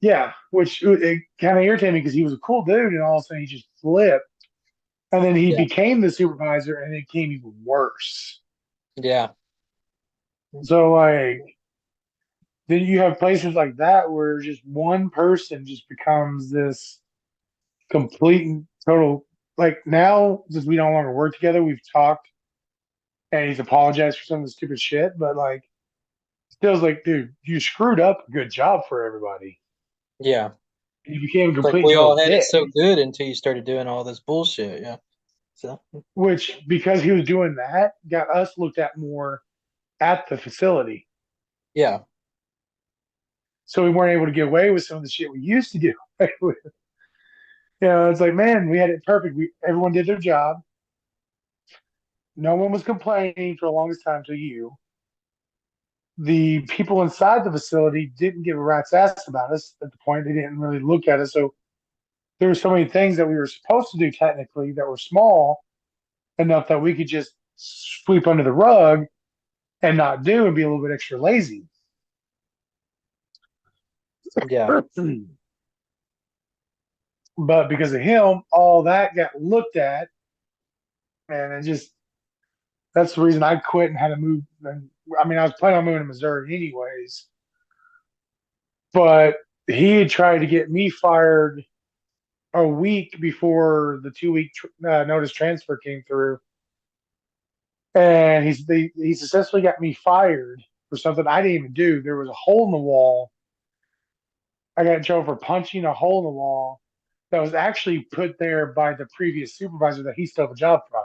Yeah, which it kind of irritated me because he was a cool dude, and all of a sudden he just flipped, and then he yeah, became the supervisor, and it became even worse. yeah, So like, then you have places like that where just one person just becomes this complete and total. Like now, since we no longer work together, we've talked, and he's apologized for some of the stupid shit, but like, still's like, dude, you screwed up a good job for everybody. yeah. You became a Like complete and we total all had it dick. so good until you started doing all this bullshit. Yeah. So Which, because he was doing that, got us looked at more at the facility. yeah, So we weren't able to get away with some of the shit we used to do. It's like, man, we had it perfect. Everyone did their job. No one was complaining for the longest time to you. The people inside the facility didn't give a rat's ass about us at the point. They didn't really look at us. So there were so many things that we were supposed to do technically that were small enough that we could just sweep under the rug and not do and be a little bit extra lazy. yeah, But because of him, all that got looked at, and it just that's the reason I quit and had to move. And I mean, I was planning on moving to Missouri anyways, but he had tried to get me fired a week before the 2 week notice transfer came through, and he successfully got me fired for something I didn't even do. There was a hole in the wall. I got in trouble for punching a hole in the wall that was actually put there by the previous supervisor that he stole the job from.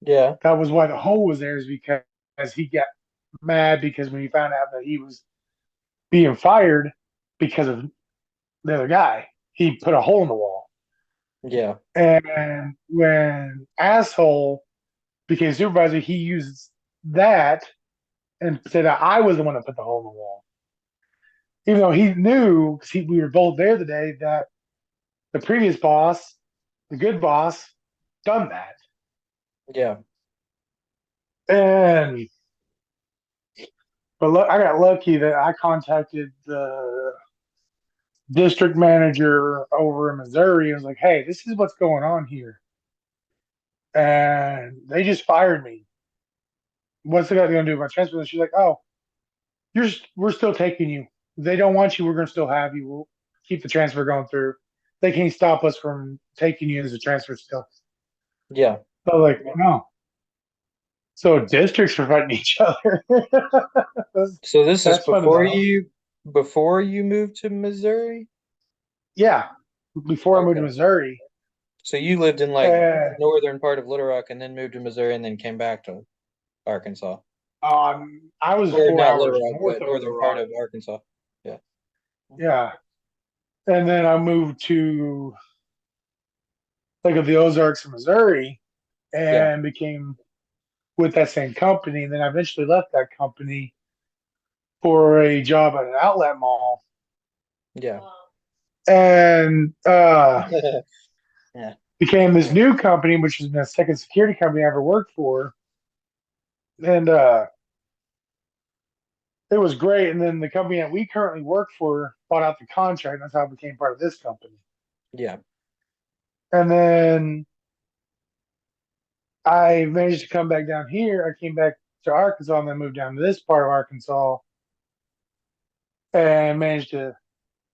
yeah, That was why the hole was there, is because he got mad because when he found out that he was being fired because of the other guy, he put a hole in the wall. yeah, And when asshole became supervisor, he used that and said that I was the one that put the hole in the wall, even though he knew because we were both there the day that the previous boss, the good boss, done that. yeah, And but look, I got lucky that I contacted the district manager over in Missouri and was like, "Hey, this is what's going on here," and they just fired me. What's the guy going to do about transfer? And she's like, "Oh, we're still taking you. If they don't want you, we're going to still have you. We'll keep the transfer going through. They can't stop us from taking you as a transfer still." yeah. So I was like, no. So districts are fighting each other. that's, So this is that's fun enough. before you moved to Missouri? Yeah. Before I moved to Okay. Missouri, So you lived in like and northern part of Little Rock and then moved to Missouri and then came back to Arkansas. I was Or not 4 hours Little Rock, north but of Little northern part Rock. of Arkansas. Yeah. Yeah. And then I moved to like of the Ozarks of Missouri Yeah. and became with that same company. And then I eventually left that company for a job at an outlet mall. Yeah. And Yeah. became this new company, which is the second security company I ever worked for. And it was great. And then the company that we currently work for bought out the contract. And that's how I became part of this company. Yeah. And then I managed to come back down here. I came back to Arkansas and then moved down to this part of Arkansas and managed to,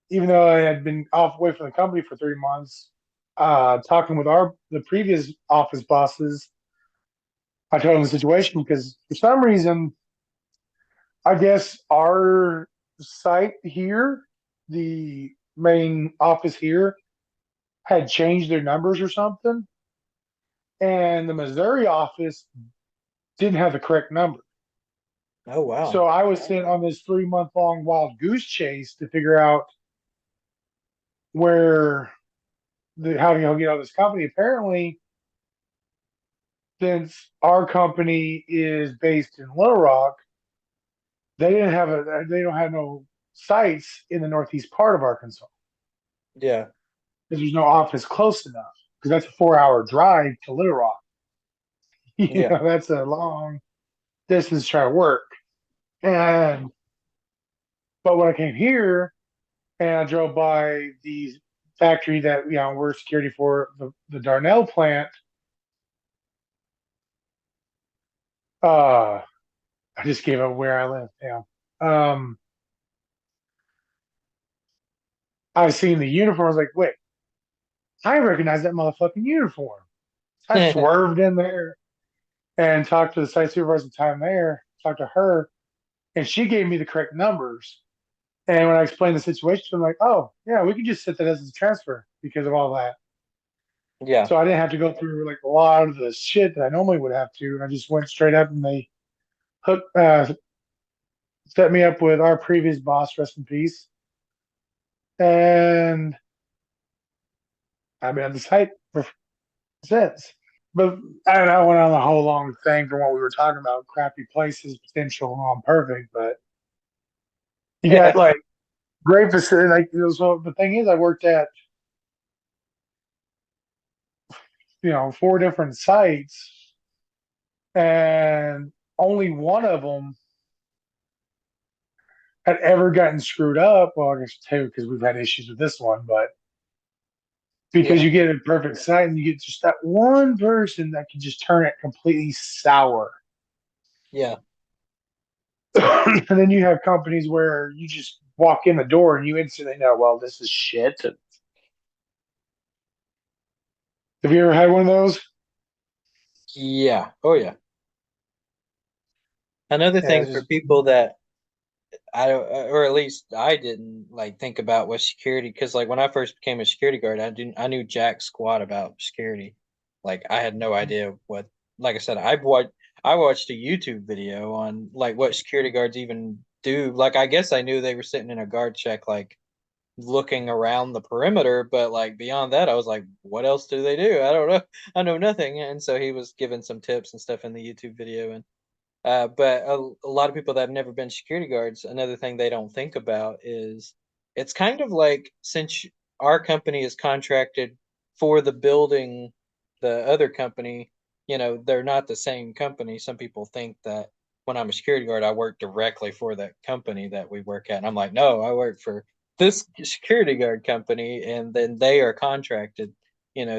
even though I had been off away from the company for 3 months, talking with the previous office bosses, I told them the situation because for some reason, I guess our site here, the main office here, had changed their numbers or something, and the Missouri office didn't have the correct number. Oh wow. So I was sent on this 3 month long wild goose chase to figure out where how to get out of this company. Apparently, since our company is based in Little Rock, they don't have no. sites in the northeast part of Arkansas Yeah. because there's no office close enough. Because that's a 4 hour drive to Little Rock. Yeah. That's a long distance to try to work. And but when I came here and I drove by the factory that we're security for the Darnell plant, uh, I just gave up where I live. Yeah. I seen the uniform. I was like, wait, I recognize that motherfucking uniform. I swerved in there and talked to the site supervisor at the time there, talked to her, and she gave me the correct numbers. And when I explained the situation, I'm like, oh, yeah, we can just set that as a transfer because of all that. Yeah. So I didn't have to go through like a lot of the shit that I normally would have to. And I just went straight up and they hooked, set me up with our previous boss, rest in peace. And I've been at the site for since. But I don't know, I went on a whole long thing from what we were talking about, crappy places, potential on perfect, but you got like great facility. Like so the thing is, I worked at 4 different sites, and only one of them had ever gotten screwed up. Well, I guess two because we've had issues with this one, but because Yeah. you get a perfect site and you get just that one person that can just turn it completely sour. Yeah. And then you have companies where you just walk in the door and you instantly know, well, this is shit. Have you ever had one of those? Yeah. Oh yeah. Another Yeah, thing it's for just people that I don't, or at least I didn't like think about was security because like when I first became a security guard, I knew jack squat about security. Like I had no idea what. Like I said, I watched a YouTube video on like what security guards even do. Like I guess I knew they were sitting in a guard check, like looking around the perimeter, but like beyond that, I was like, what else do they do? I don't know. I know nothing. And so he was giving some tips and stuff in the YouTube video, and but a lot of people that have never been security guards, another thing they don't think about is it's kind of like since our company is contracted for the building, the other company, they're not the same company. Some people think that when I'm a security guard, I work directly for that company that we work at. And I'm like, no, I work for this security guard company, and then they are contracted,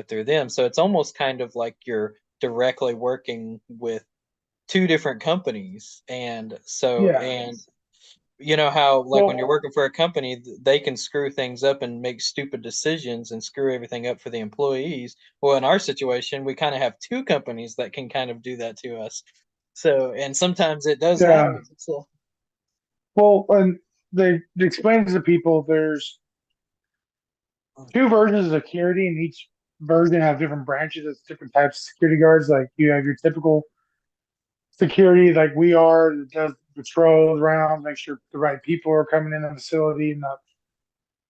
through them. So it's almost kind of like you're directly working with two different companies. And so, yeah. and you know how like when you're Well, working for a company, they can screw things up and make stupid decisions and screw everything up for the employees. Well, in our situation, we kind of have two companies that can kind of do that to us. So, and sometimes it does yeah. happen. So, Well, and they explain to people there's two versions of security, and each version have different branches. It's different types of security guards. Like you have your typical security, like we are, that does patrols around, make sure the right people are coming in the facility, and not.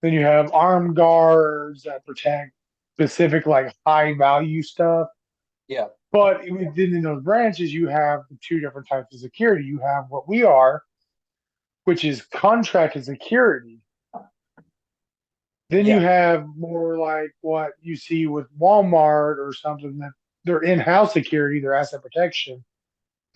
Then you have armed guards that protect specific, like high value stuff. yeah, But within those branches, you have two different types of security. You have what we are, which is contracted security. Then you yeah, have more like what you see with Walmart or something that they're in-house security, their asset protection.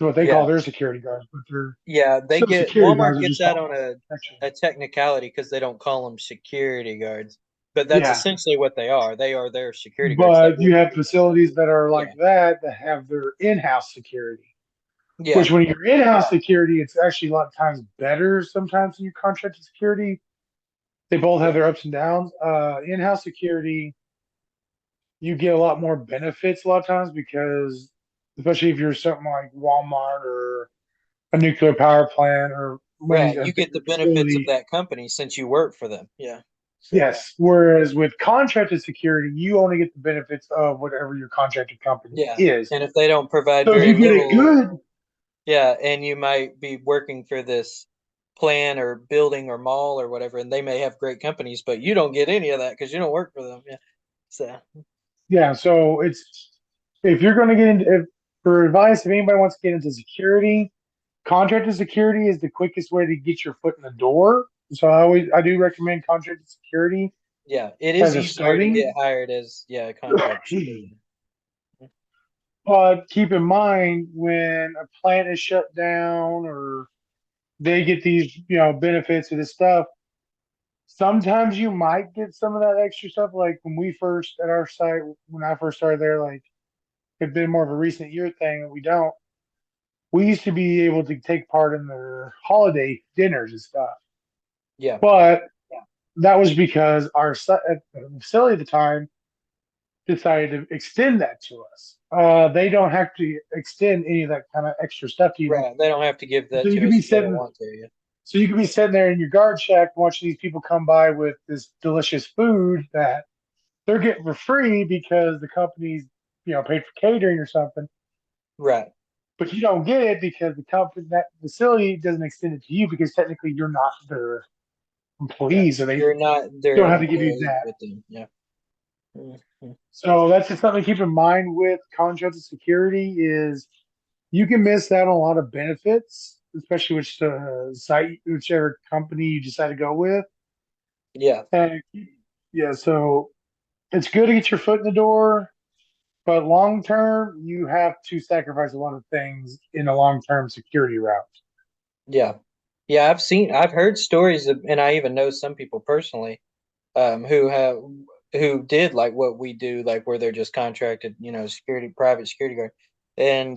Is what they call yeah. their security guards, but they're Yeah, they still get security Walmart guards. They're gets just that called on protection. a technicality because they don't call them security guards, but that's Yeah, essentially what they are. They are their security guards that but you work have for them. facilities that are like Yeah, that have their in-house security. yeah, Which when you're in-house security, it's actually a lot of times better sometimes than your contracted security. They both have yeah, their ups and downs. In-house security, you get a lot more benefits a lot of times because, especially if you're something like Walmart or a nuclear power plant or right. a You get the bigger benefits of facility. that company since you work for them. Yeah. So Yes. Whereas with contracted security, you only get the benefits of whatever your contracted company yeah, is. and if they don't provide So if very you get it little, good, yeah, and you might be working for this plan or building or mall or whatever, and they may have great companies, but you don't get any of that because you don't work for them. Yeah. So yeah. So it's if you're going to get into for advice, if anybody wants to get into security, contracted security is the quickest way to get your foot in the door. So I do recommend contracted security Yeah, it as is a easier to get starting. hired as yeah, a contract security. But keep in mind when a plant is shut down or they get these, benefits of this stuff, sometimes you might get some of that extra stuff. Like when we first at our site, when I first started there, like it's been more of a recent year thing that we don't. We used to be able to take part in their holiday dinners and stuff, Yeah, but that was because our at the facility at the time decided to extend that to us. They don't have to extend any of that kind of extra stuff to you. Like, right. They don't have to give so that you to could us be if they don't sitting, want to. Yeah, so you could be sitting there in your guard shack watching these people come by with this delicious food that they're getting for free because the company's, paid for catering or something. right. But you don't get it because the company, that facility doesn't extend it to you because technically you're not their Yeah, employees, so they you're not don't their have to give you employee that. with them. Yeah. Mhm. So that's just something to keep in mind with contracted security is you can miss out on a lot of benefits, especially which site, whichever company you decide to go with. Yeah, And yeah, so it's good to get your foot in the door, but long term, you have to sacrifice a lot of things in a long term security route. yeah, yeah. I've heard stories of, and I even know some people personally, who did like what we do, like where they're just contracted, private security guard, and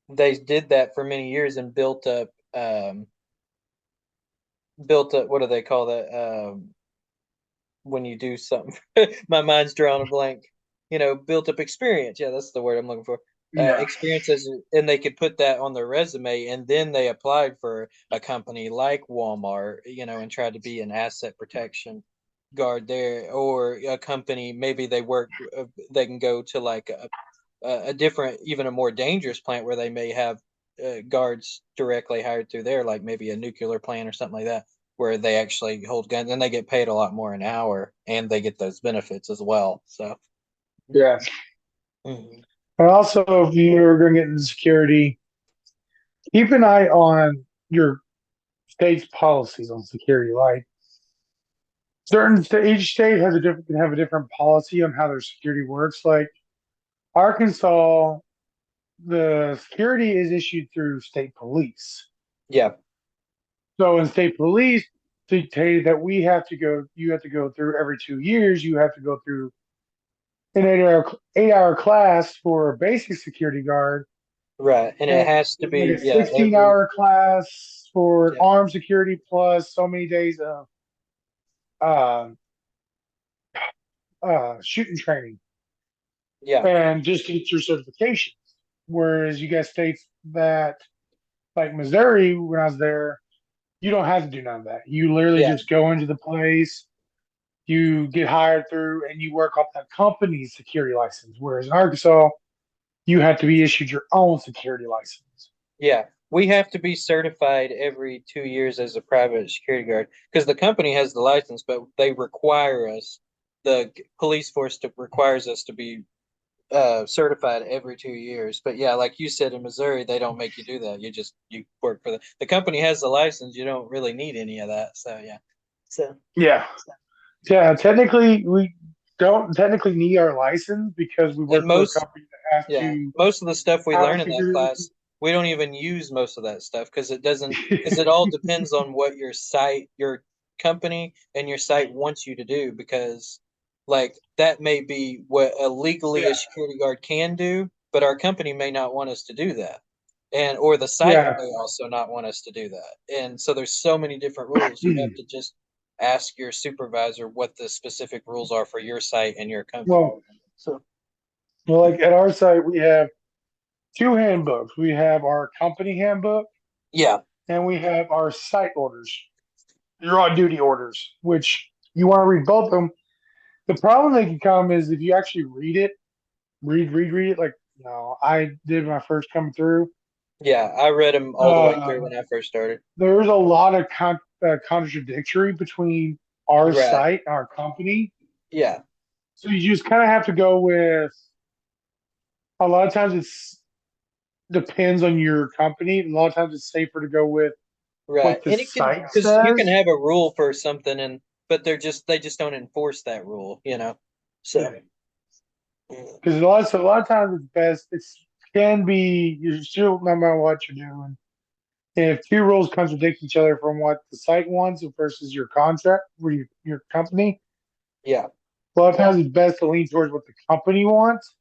they did that for many years and built up. What do they call that? When you do something. My mind's drawing a blank. Built up experience. Yeah, that's the word I'm looking for. Yeah. Experiences, and they could put that on their resume, and then they applied for a company like Walmart, and tried to be an asset protection guard there, or a company maybe they can go to like a different, even a more dangerous plant where they may have guards directly hired through there, like maybe a nuclear plant or something like that, where they actually hold guns and they get paid a lot more an hour and they get those benefits as well. So, Yeah. mhm. And also, if you're going to get into security, keep an eye on your state's policies on security. Like each state has a different can have a different policy on how their security works. Like Arkansas, the security is issued through state police. Yeah, So in state police dictated that you have to go through every 2 years. You have to go through an 8-hour class for a basic security guard, right. And it and has to like be, a yeah, 16 hour class for yeah, armed security plus so many days of uh, shooting training yeah, and just to get your certifications. Whereas you got states that, like Missouri, when I was there, you don't have to do none of that. You literally yeah, just go into the place, you get hired through, and you work off that company's security license. Whereas in Arkansas, you have to be issued your own security license. yeah. We have to be certified every 2 years as a private security guard because the company has the license, but they require us, the police force requires us to be certified every 2 years. But yeah, like you said, in Missouri, they don't make you do that. You work for the company has the license. You don't really need any of that. So yeah. So Yeah. Yeah. Technically, we don't technically need our license because we and work for a company that has yeah, to most of the stuff we have a learn in that security class, we don't even use most of that stuff because it all depends on what your company and your site wants you to do because like that may be what a legally a yeah. security guard can do, but our company may not want us to do that. And or the site Yeah. may also not want us to do that. And so there's so many different rules. You have to just ask your supervisor what the specific rules are for your site and your company. Well, So like at our site, we have two handbooks. We have our company handbook yeah, and we have our site orders, your on duty orders, which you want to read both of them. The problem that can come is if you actually read it, read it, like, I did when I first come through. yeah, I read them all the way Uh, through when I first started. there's a lot of contradictory between our Right. site and our company. Yeah. So you just kind of have to go with, a lot of times it's depends on your company. A lot of times it's safer to go with Right. what the And it can site because you can says. have a rule for something and but they just don't enforce that rule, you know. So Yeah. Because a lot of times it's best. It's can be you still no matter what you're doing. If two rules contradict each other from what the site wants versus your contract, your company, yeah, a lot of times it's best to lean towards what the company wants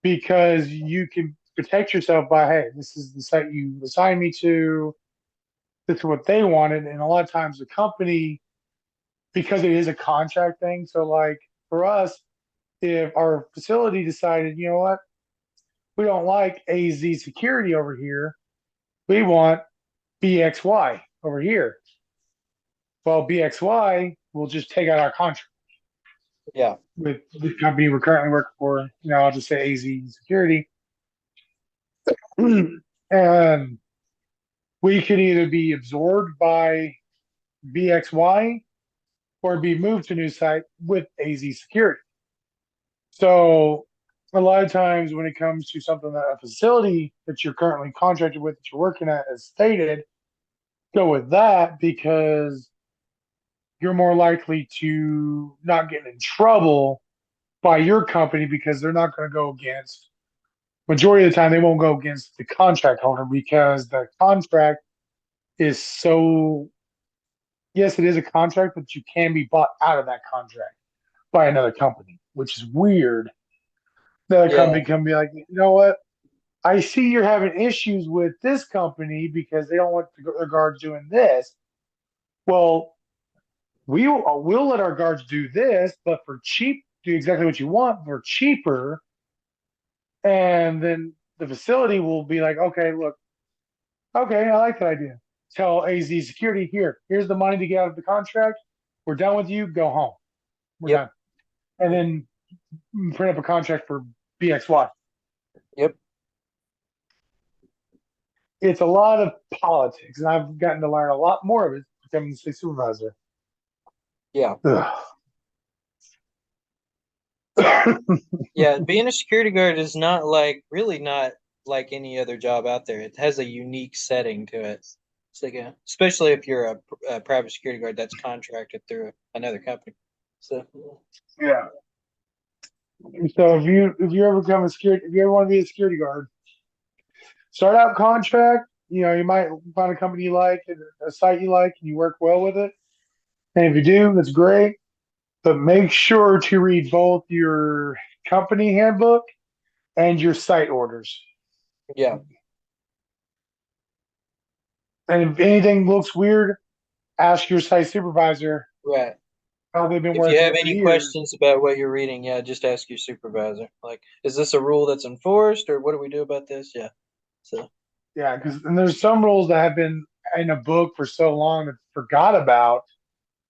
because you can protect yourself by, hey, this is the site you assigned me to. This is what they wanted, and a lot of times the company, because it is a contract thing. So, like for us, if our facility decided, you know what, we don't like AZ security over here, we want BXY over here. Well, BXY will just take out our contract yeah, with the company we're currently working for. You know, I'll just say AZ Security, and we could either be absorbed by BXY or be moved to a new site with AZ Security. So a lot of times when it comes to something that a facility that you're currently contracted with that you're working at has stated, go with that because you're more likely to not get in trouble by your company because they're not going to go against majority of the time they won't go against the contract holder because the contract is so yes it is a contract but you can be bought out of that contract by another company which is weird. Another yeah, company can be like, you know what, I see you're having issues with this company because they don't want their guards doing this. Well, we'll let our guards do this, but for cheap, do exactly what you want for cheaper. And then the facility will be like, okay, look, okay, I like that idea. Tell AZ security here, here's the money to get out of the contract. We're done with you. Go home. We're yep, done. And then print up a contract for BXY. yep, It's a lot of politics, and I've gotten to learn a lot more of it becoming the supervisor. yeah. Ugh. Yeah, being a security guard is not like really not like any other job out there. It has a unique setting to it. It's like especially if you're a private security guard that's contracted through another company. So Yeah. So if you ever become a security, if you ever want to be a security guard, start out contract. You know, you might find a company you like, and a site you like, and you work well with it. And if you do, that's great. But make sure to read both your company handbook and your site orders. yeah, And if anything looks weird, ask your site supervisor right. how they've been If you working have it for any years. questions about what you're reading, yeah, just ask your supervisor. Like, is this a rule that's enforced, or what do we do about this? Yeah. So Yeah, because and there's some rules that have been in a book for so long that forgot about.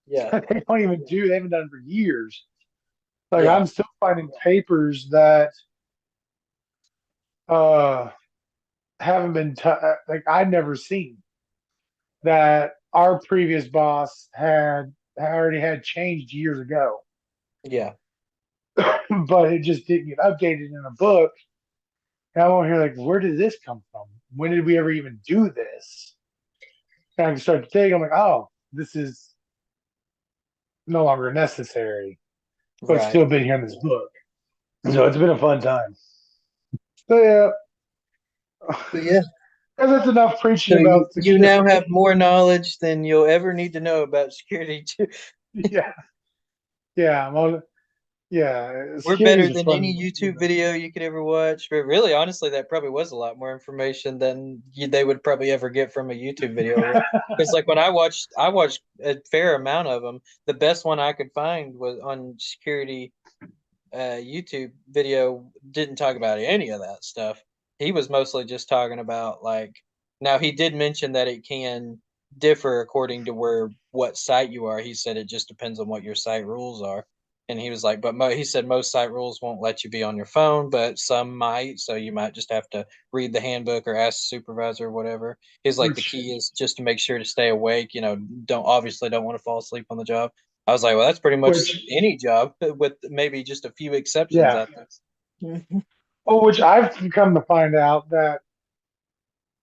yeah, They don't even do. They haven't done it for years. Like yeah, I'm still finding papers that uh haven't been like I'd never seen that our previous boss had already had changed years ago, yeah, but it just didn't get updated in a book. And I'm over here like, where did this come from? When did we ever even do this? And I start to think, I'm like, oh, this is no longer necessary, but it's right. still been here in this book. So it's been a fun time. So yeah, But yeah, and that's enough preaching so about you now have security. more knowledge than you'll ever need to know about security too. Yeah, yeah, yeah. We're Security is better a than any fun. YouTube video you could ever watch. But really, honestly, that probably was a lot more information than they would probably ever get from a YouTube video. Because like when I watched a fair amount of them. The best one I could find was on security YouTube video. Didn't talk about any of that stuff. He was mostly just talking about like. Now he did mention that it can differ according to where what site you are. He said it just depends on what your site rules are. And he was like, but he said most site rules won't let you be on your phone, but some might. So you might just have to read the handbook or ask the supervisor or whatever. He's like, the which, key is just to make sure to stay awake. You know, don't want to fall asleep on the job. I was like, well, that's pretty much which, any job with maybe just a few exceptions yeah. out there. Oh, which I've come to find out that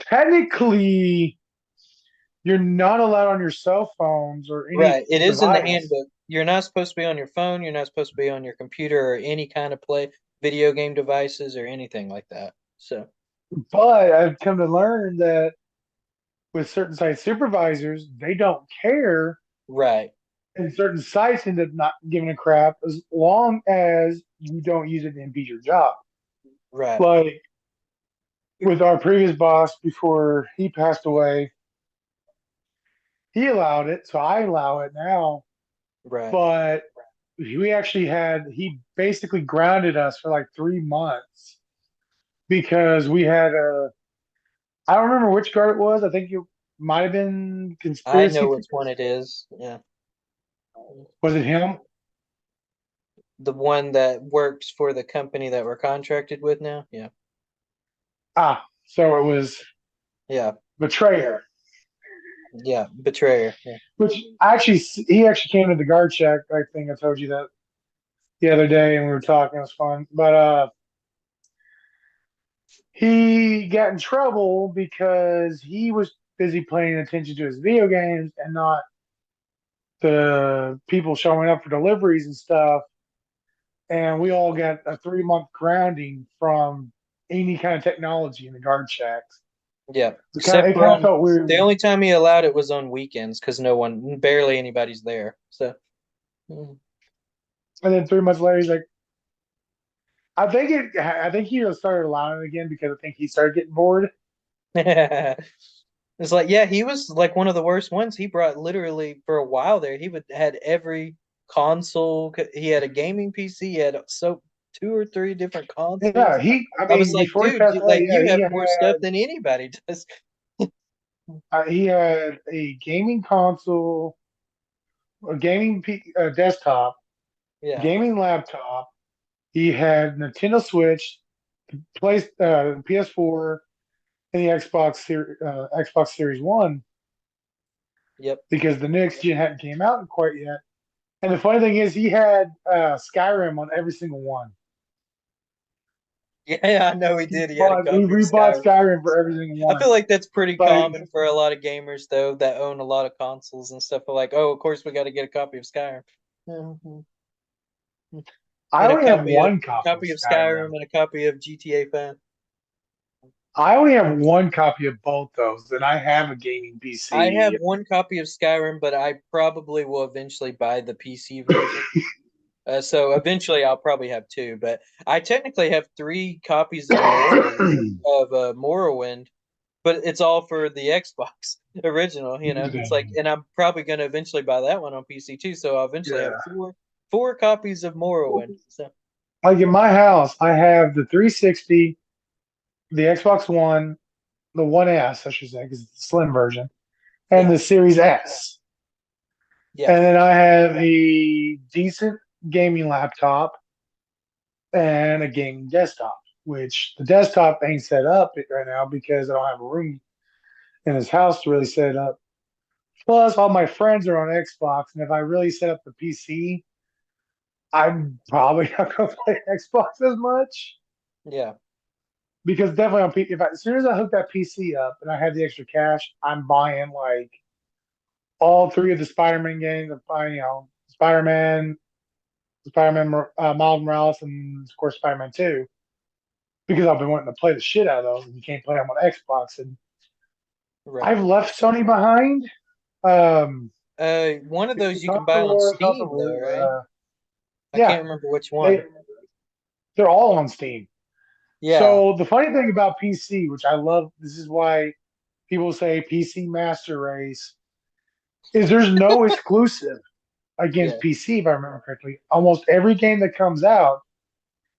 technically you're not allowed on your cell phones or any Right. It is in the device. handbook. You're not supposed to be on your phone. You're not supposed to be on your computer or any kind of play video game devices or anything like that. So, But I've come to learn that with certain site supervisors, they don't care, right, and certain sites end up not giving a crap as long as you don't use it to impede your job. right, Like with our previous boss before he passed away, he allowed it, so I allow it now. right. But we actually had he basically grounded us for like 3 months because we had a I don't remember which guard it was. I think it might have been I conspiracy know which one theorist. it is. Yeah. Was it him? The one that works for the company that we're contracted with now. Yeah. So it was Yeah. betrayer, Yeah. Betrayer. Yeah. which actually he actually came to the guard check. I think I told you that the other day, and we were talking. It was fun, but he got in trouble because he was busy paying attention to his video games and not the people showing up for deliveries and stuff. And we all got a 3 month grounding from any kind of technology in the guard shacks. Yeah. Except It for kind of on felt the weird. only time he allowed it was on weekends because no one, barely anybody's there. So, mm. And then 3 months later, he's like, I think he started allowing it again because I think he started getting bored. It's like, yeah, he was like one of the worst ones. He brought literally for a while there, he would had every console. He had a gaming PC. He had so two or three different Yeah, consoles. I I was mean, like, before he dude, passed away, like yeah, you have more stuff than anybody does. he had a gaming console, a desktop, Yeah, gaming laptop. He had Nintendo Switch, PS4, and the Xbox Series One yep. because the next gen hadn't came out quite yet. And the funny thing is, he had Skyrim on every single one. Yeah, I know he did. He had a He copy of rebought Skyrim. Skyrim for every single I one. feel like that's pretty Like common for a lot of gamers though that own a lot of consoles and stuff. Are like, oh, of course we got to get a copy of Skyrim. Mhm. I And a only have one copy of copy of Skyrim. Skyrim and a copy of GTA 5. I only have one copy of both those, and I have a gaming I have PC. one copy of Skyrim, but I probably will eventually buy the PC version. So eventually I'll probably have two, but I technically have three copies of Morrowind, but it's all for the Xbox original, you know. It's like, and I'm probably going to eventually buy that one on PC too, so I'll eventually have Yeah. four copies of Morrowind. So Like in my house, I have the 360, the Xbox One, the One S, I should say, because it's the slim version, and yeah, the Series S. yeah, And then I have a decent gaming laptop and a gaming desktop, which the desktop ain't set up right now because I don't have a room in this house to really set it up. Plus, all my friends are on Xbox, and if I really set up the PC, I'm probably not going to play Xbox as much yeah, because definitely on P. If I, as soon as I hook that PC up and I have the extra cash, I'm buying like all three of the Spider-Man games. I'm buying, Miles Morales, and of course Spider-Man 2 because I've been wanting to play the shit out of those, and you can't play them on Xbox. And right. I've left Sony behind. Um, One of the those you can buy console on wars, Steam though, right? I yeah, can't remember which they one. they're all on Steam. Yeah, So the funny thing about PC, which I love, this is why people say PC Master Race, is there's no exclusive yeah, against PC, if I remember correctly. Almost every game that comes out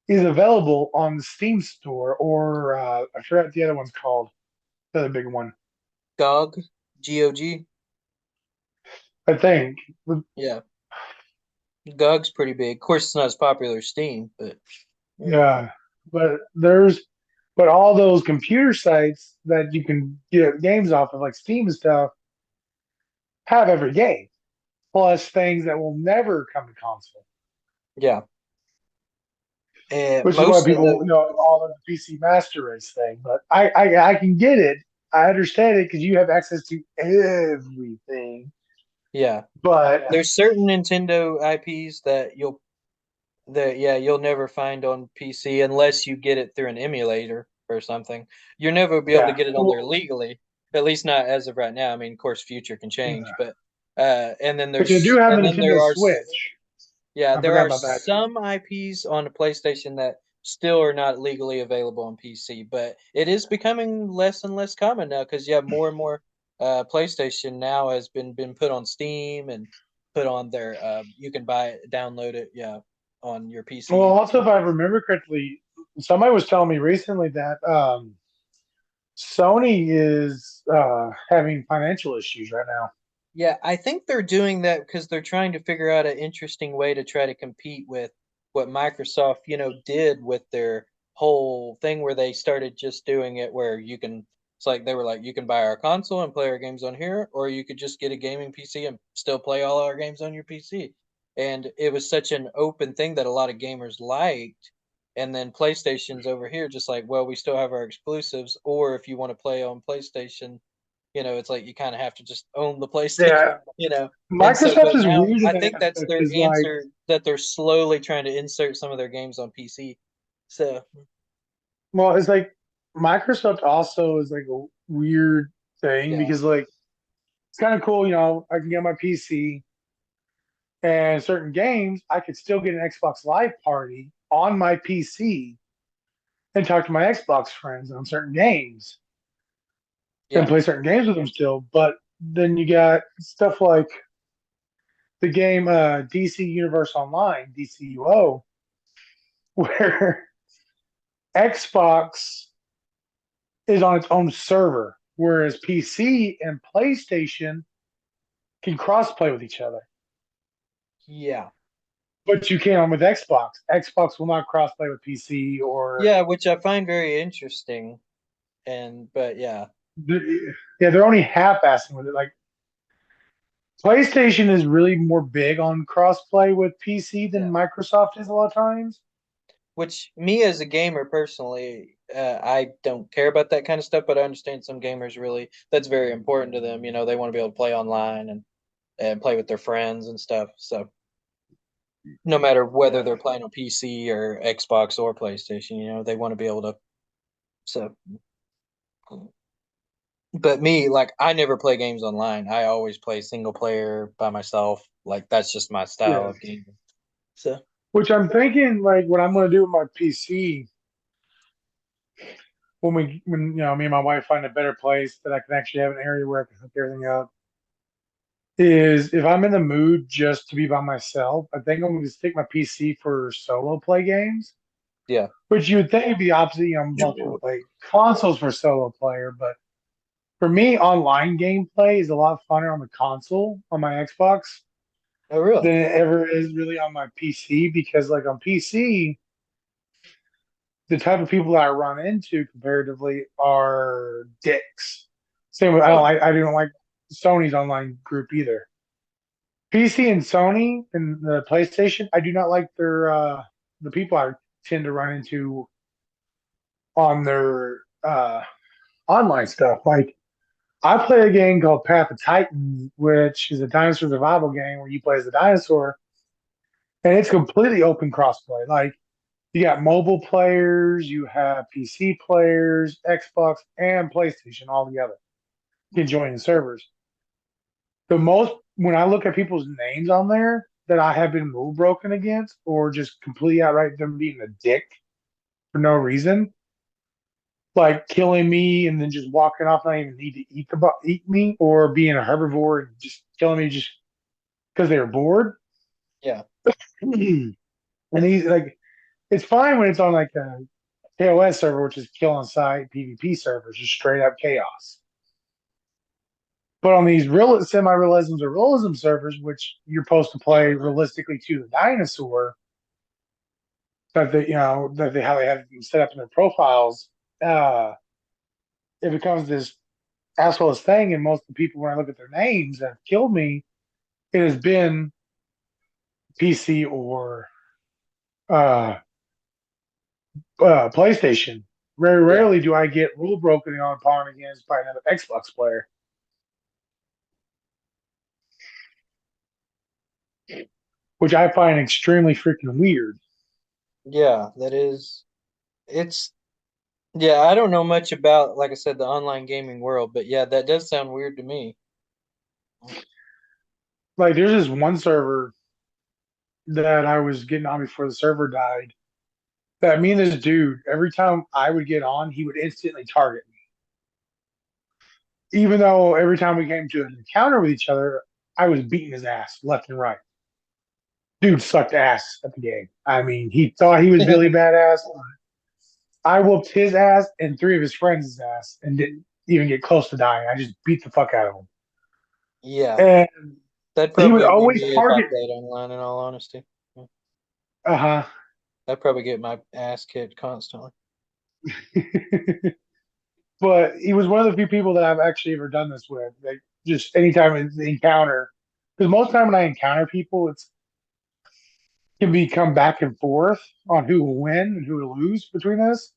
is available on the Steam store, or I forgot what the other one's called, the other big one. GOG, GOG. I think. Yeah, GOG's pretty big. Of course, it's not as popular as Steam, but Yeah, but but all those computer sites that you can get games off of, like Steam and stuff, have every game, plus things that will never come to console. yeah. And Which is why most of people, the all the PC Master Race thing. But I can get it. I understand it because you have access to everything. Yeah. But There's certain Nintendo IPs that yeah, you'll never find on PC unless you get it through an emulator or something. You'll never be able to yeah, get it on there well, legally, at least not as of right now. I mean, of course, future can change, yeah. but But you do have a and then Nintendo Switch. yeah, I there forgot are about that. some IPs on the PlayStation that still are not legally available on PC, but it is becoming less and less common now because you have more and more PlayStation now has been put on Steam and put on their you can buy it, download it, yeah, on your Well, PC. also, if I remember correctly, somebody was telling me recently that Sony is having financial issues right now. Yeah, I think they're doing that because they're trying to figure out an interesting way to try to compete with what Microsoft, did with their whole thing where they started just doing it where it's like they were like, you can buy our console and play our games on here, or you could just get a gaming PC and still play all our games on your PC. And it was such an open thing that a lot of gamers liked. And then PlayStation's over here, just like, well, we still have our exclusives, or if you want to play on PlayStation, it's like you kind of have to just own the PlayStation, Yeah, you know. And so, Microsoft but is now weird in I that think that's aspect their because, like, answer that they're slowly trying to insert some of their games on PC. So, well, it's like Microsoft also is like a weird thing yeah, because, like, it's kind of cool. I can get my PC and certain games, I could still get an Xbox Live Party on my PC and talk to my Xbox friends on certain games and yeah, play certain games with them still. But then you got stuff like the game DC Universe Online, DCUO, where Xbox is on its own server, whereas PC and PlayStation can crossplay with each other. yeah, But you can't with Xbox. Xbox will not crossplay with PC or yeah, which I find very interesting. And, but yeah, yeah, they're only half-assing with it. Like PlayStation is really more big on crossplay with PC than yeah. Microsoft is a lot of times. Which me as a gamer personally, I don't care about that kind of stuff, but I understand some gamers really, that's very important to them. They want to be able to play online and play with their friends and stuff. So, no matter whether Yeah. they're playing on PC or Xbox or PlayStation, they want to be able to. So, but me, like, I never play games online. I always play single player by myself. Like, that's just my style Yeah. of gaming. So, Which I'm thinking like what I'm gonna do with my PC when me and my wife find a better place that I can actually have an area where I can hook everything up is if I'm in the mood just to be by myself, I think I'm gonna stick my PC for solo play games. yeah. Which you would think would be opposite, most people play consoles for solo player, but for me, online gameplay is a lot funner on the console on my Xbox Oh, really? than it ever is really on my PC because, like, on PC, the type of people that I run into comparatively are dicks. Same with Oh, I don't like Sony's online group either. PC and Sony and the PlayStation, I do not like the people I tend to run into on their online stuff. Like I play a game called Path of Titans, which is a dinosaur survival game where you play as a dinosaur, and it's completely open crossplay. Like you got mobile players, you have PC players, Xbox and PlayStation all together. You can join the servers. The most when I look at people's names on there that I have been rule broken against, or just completely outright them being a dick for no reason, like killing me and then just walking off, not even need to eat me, or being a herbivore and just killing me just because they were bored. yeah. And he's like, it's fine when it's on like a KOS server, which is kill on site PvP servers, just straight up chaos. But on these real semi-realisms or realism servers, which you're supposed to play realistically to the dinosaur, that they how they have them set up in their profiles, uh, it becomes this assholeless thing. And most of the people, when I look at their names that have killed me, it has been PC or uh, PlayStation. Very Yeah. rarely do I get rule broken upon against by another Xbox player, which I find extremely freaking weird. Yeah, that is it's yeah, I don't know much about, like I said, the online gaming world, but yeah, that does sound weird to me. Like, there's this one server that I was getting on before the server died. That me and this dude, every time I would get on, he would instantly target me. Even though every time we came to an encounter with each other, I was beating his ass left and right. Dude sucked ass at the game. I mean, he thought he was really badass. I whooped his ass and three of his friends' ass and didn't even get close to dying. I just beat the fuck out of him. Yeah, And that'd he would probably be always me if I target played online, in all honesty. uh I'd probably get my ass kicked constantly. huh. But he was one of the few people that I've actually ever done this with. Like, just anytime it's an encounter, because most time when I encounter people, it's can be come back and forth on who will win and who will lose between us.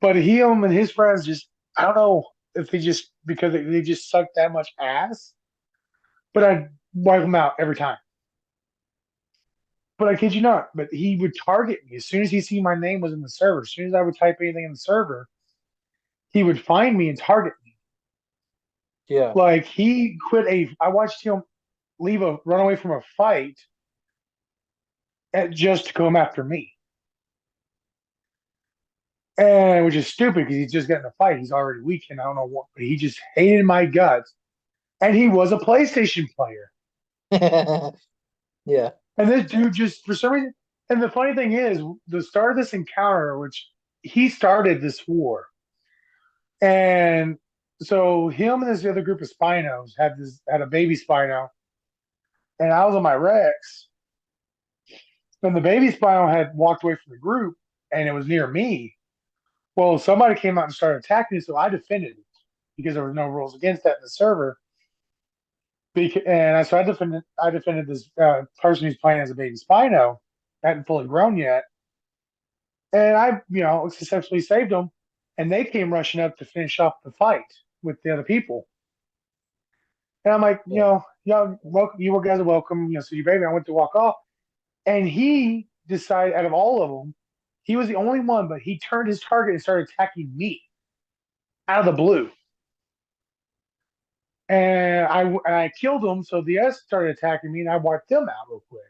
But him and his friends just, I don't know if they just because they just suck that much ass. But I wipe them out every time. But I kid you not. But he would target me as soon as he see my name was in the server. As soon as I would type anything in the server, he would find me and target me. Yeah. Like he quit a. I watched him leave a run away from a fight just to come after me, and which is stupid because he's just getting a fight. He's already weak, and I don't know what. But he just hated my guts, and he was a PlayStation player. Yeah. And this dude just for some reason. And the funny thing is, the start of this encounter, which he started this war, and so him and this other group of Spinos had a baby Spino, and I was on my Rex, and the baby Spino had walked away from the group, and it was near me. Well, somebody came out and started attacking me, so I defended it because there was no rules against that in the server. And so I defended this person who's playing as a baby Spino, hadn't fully grown yet, and I, successfully saved them. And they came rushing up to finish off the fight with the other people. And I'm like, Yeah. y'all, welcome, you guys are welcome. So your baby, I went to walk off, and he decided out of all of them, he was the only one, but he turned his target and started attacking me out of the blue. And I killed him. So the S started attacking me, and I wiped them out real quick.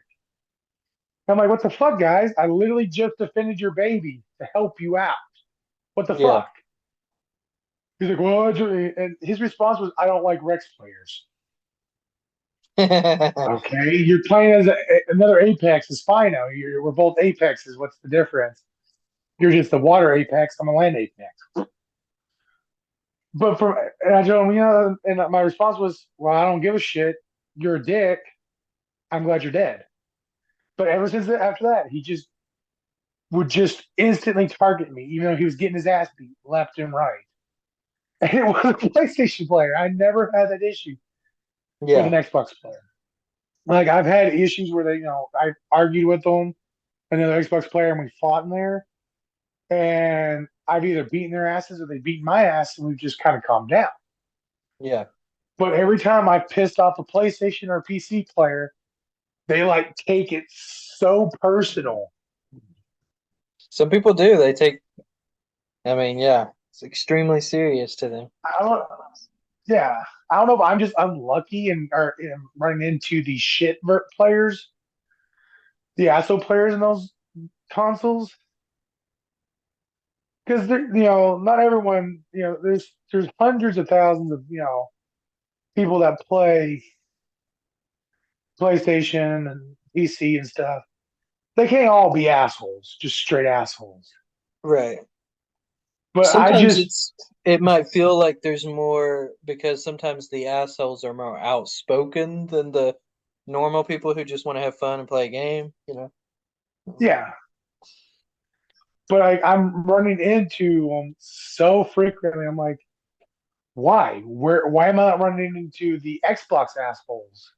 I'm like, what the fuck, guys? I literally just defended your baby to help you out. What the Yeah. fuck? He's like, well, and his response was, I don't like Rex players. Okay, you're playing as another Apex is fine now. We're both Apexes. What's the difference? You're just the water Apex. I'm a land Apex. But and I told him, and my response was, well, I don't give a shit. You're a dick. I'm glad you're dead. But ever since after that, he just would just instantly target me, even though he was getting his ass beat left and right. And it was a PlayStation player. I never had that issue with an Yeah. Xbox player. Like I've had issues where I argued with them, another Xbox player, and we fought in there, and I've either beaten their asses or they beat my ass, and we've just kind of calmed down. Yeah. But every time I pissed off a PlayStation or PC player, they like take it so personal. Some people do. They take, I mean, yeah, it's extremely serious to them. I don't, yeah, I don't know if I'm just unlucky and or am running into the shit players, the asshole players in those consoles, because not everyone, there's hundreds of thousands of people that play PlayStation and PC and stuff. They can't all be assholes, just straight assholes. Right. But I Sometimes just, it might feel like there's more because sometimes the assholes are more outspoken than the normal people who just want to have fun and play a game, you know? yeah. But I'm running into them so frequently. I'm like, why? Why am I not running into the Xbox assholes?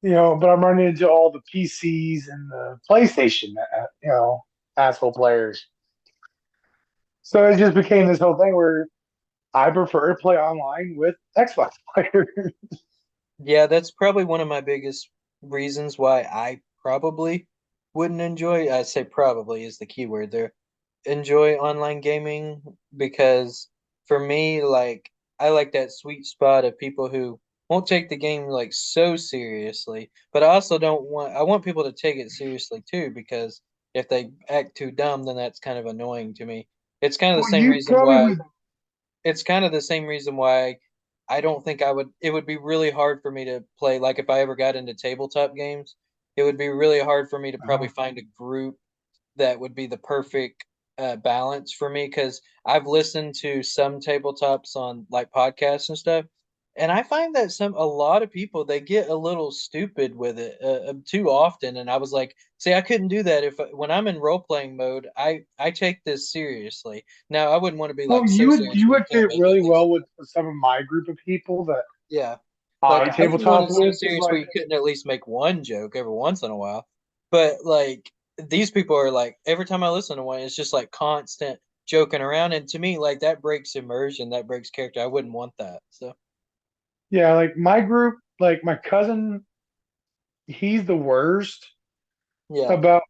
But I'm running into all the PCs and the PlayStation, asshole players. So it just became this whole thing where I prefer to play online with Xbox players. Yeah, that's probably one of my biggest reasons why I probably wouldn't enjoy, I say probably is the key word there, enjoy online gaming because for me, like I like that sweet spot of people who won't take the game like so seriously, but I also don't want I want people to take it seriously too because if they act too dumb, then that's kind of annoying to me. It's kind of the Well, same you reason probably why would. it's kind of the same reason why I don't think I would it would be really hard for me to play like if I ever got into tabletop games, it would be really hard for me to probably Uh, find a group that would be the perfect balance for me because I've listened to some tabletops on like podcasts and stuff, and I find that a lot of people they get a little stupid with it too often, and I was like, see, I couldn't do that if when I'm in role playing mode, I take this seriously. Now I wouldn't want to be well, like so serious you where you would can't fit make really anything. well with some of my group of people that Yeah. Like I I wouldn't want tabletop it so with. Is serious where like, you couldn't at least make one joke every once in a while. But like these people are like every time I listen to one, it's just like constant joking around. And to me, like that breaks immersion, that breaks character. I wouldn't want that. So yeah, like my group, like my cousin, he's the worst yeah, about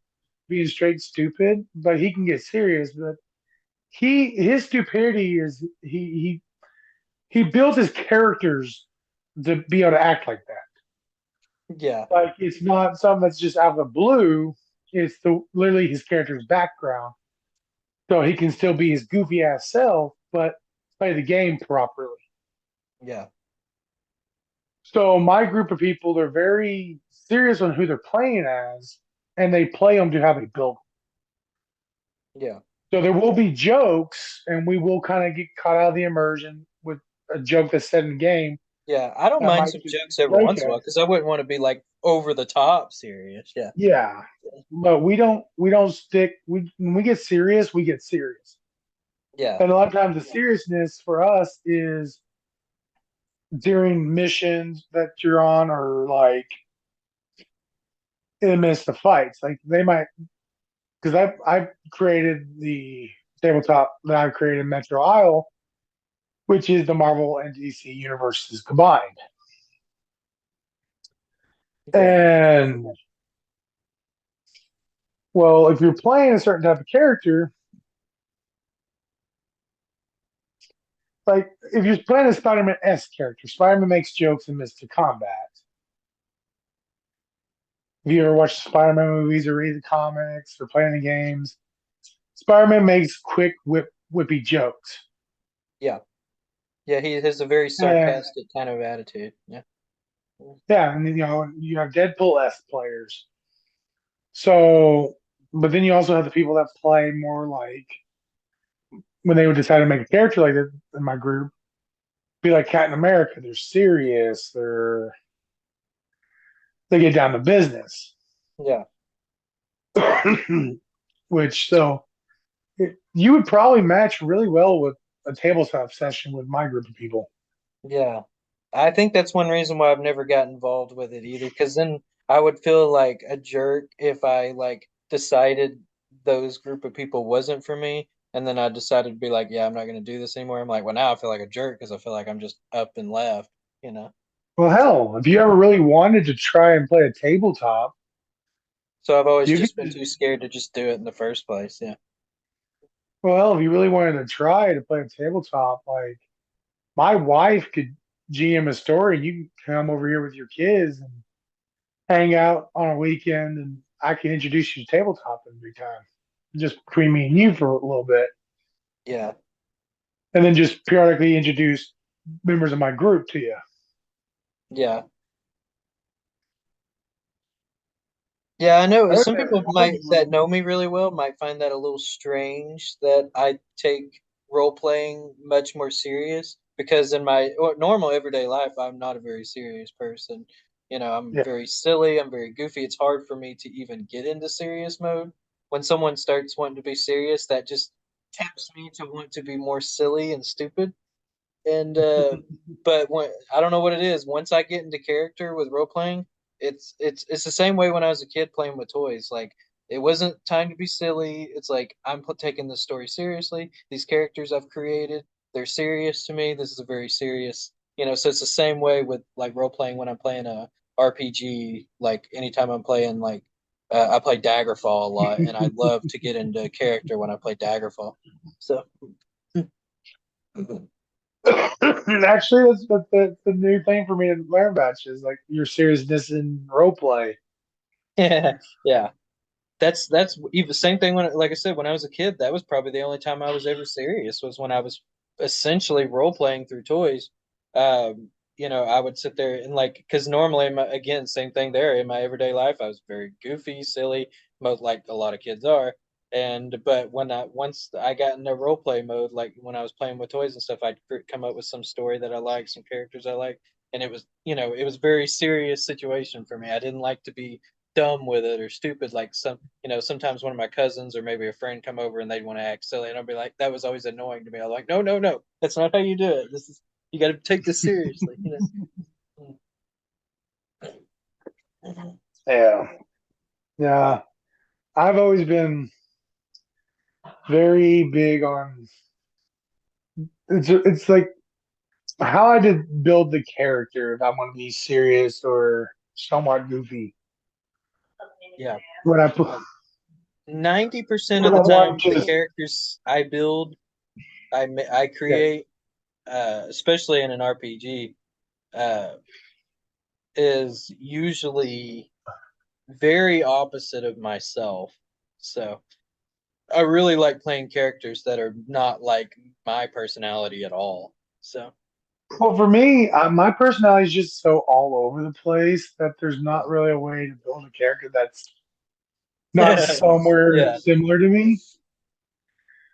being straight stupid, but he can get serious. But his stupidity is he built his characters to be able to act like that. yeah, Like it's not something that's just out of the blue. It's the literally his character's background, so he can still be his goofy ass self, but play the game properly. yeah, So my group of people, they're very serious on who they're playing as, and they play them to how they build. yeah. So there will be jokes, and we will kind of get caught out of the immersion with a joke that's said in the game Yeah. I don't that mind might some just jokes every break once in a while us. because I wouldn't want to be like over the top serious. Yeah. Yeah, but we don't stick. We when we get serious, we get serious. Yeah. And a lot of times the seriousness for us is during missions that you're on or like in the midst of fights. Like they might because I've created the tabletop that I've created Metro Isle, which is the Marvel and DC universes combined. Yeah. And well, if you're playing a certain type of character, like if you're playing a Spider-Man S character, Spider-Man makes jokes in Mr. Combat. If you ever watched Spider-Man movies or read the comics or play the games, Spider-Man makes quick whippy jokes. Yeah. Yeah. He has a very And sarcastic kind of attitude. Yeah. yeah, and you know, you have Deadpool S players. So, but then you also have the people that play more like when they would decide to make a character like that in my group, be like Captain America. They're serious. They get down to business. Yeah. Which so you would probably match really well with a tabletop session with my group of people. Yeah. I think that's one reason why I've never got involved with it either, because then I would feel like a jerk if I like decided those group of people wasn't for me, and then I decided to be like, yeah, I'm not going to do this anymore. I'm like, well, now I feel like a jerk because I feel like I'm just up and left, you know? Well, hell, if you ever really wanted to try and play a tabletop, So I've always you could just been too scared to just do it in the first place. Yeah. well, if you really wanted to try to play a tabletop, like my wife could GM a story, and you can come over here with your kids and hang out on a weekend, and I can introduce you to tabletop every time, just between me and you for a little bit, Yeah. and then just periodically introduce members of my group to you. Yeah. Yeah, I know some people That'd might be really that know cool. me really well might find that a little strange that I take role playing much more serious because in my normal everyday life I'm not a very serious person. You know, I'm Yeah. very silly, I'm very goofy. It's hard for me to even get into serious mode. When someone starts wanting to be serious, that just tempts me to want to be more silly and stupid. And but when I don't know what it is, once I get into character with role playing, it's the same way when I was a kid playing with toys. Like It wasn't time to be silly. It's like taking this story seriously. These characters I've created, they're serious to me. This is a very serious, so it's the same way with like role playing when I'm playing a RPG. Like anytime I'm playing like I play Daggerfall a lot, and I love to get into character when I play Daggerfall. So Actually, that's the new thing for me to learn about you is like your seriousness in role play. yeah, yeah. That's even the same thing when, like I said, when I was a kid, that was probably the only time I was ever serious was when I was essentially role playing through toys. I would sit there and like, because normally, again, same thing there in my everyday life, I was very goofy, silly, most like a lot of kids are. But once I got into role play mode, like when I was playing with toys and stuff, I'd come up with some story that I like, some characters I like, and it was very serious situation for me. I didn't like to be dumb with it or stupid like sometimes one of my cousins or maybe a friend come over and they'd want to act silly and I'll be like that was always annoying to me. I'm like, no, no, no, that's not how you do it. This is you got to take this seriously. Yeah, yeah. I've always been very big on it's like how I did build the character if I want to be serious or somewhat goofy. Yeah, When I put 90% of when the I want time to the just characters I build, I yeah. create, especially in an RPG, uh, is usually very opposite of myself. So I really like playing characters that are not like my personality at all. So Well, for me, my personality is just so all over the place that there's not really a way to build a character that's not somewhere yeah, similar to me.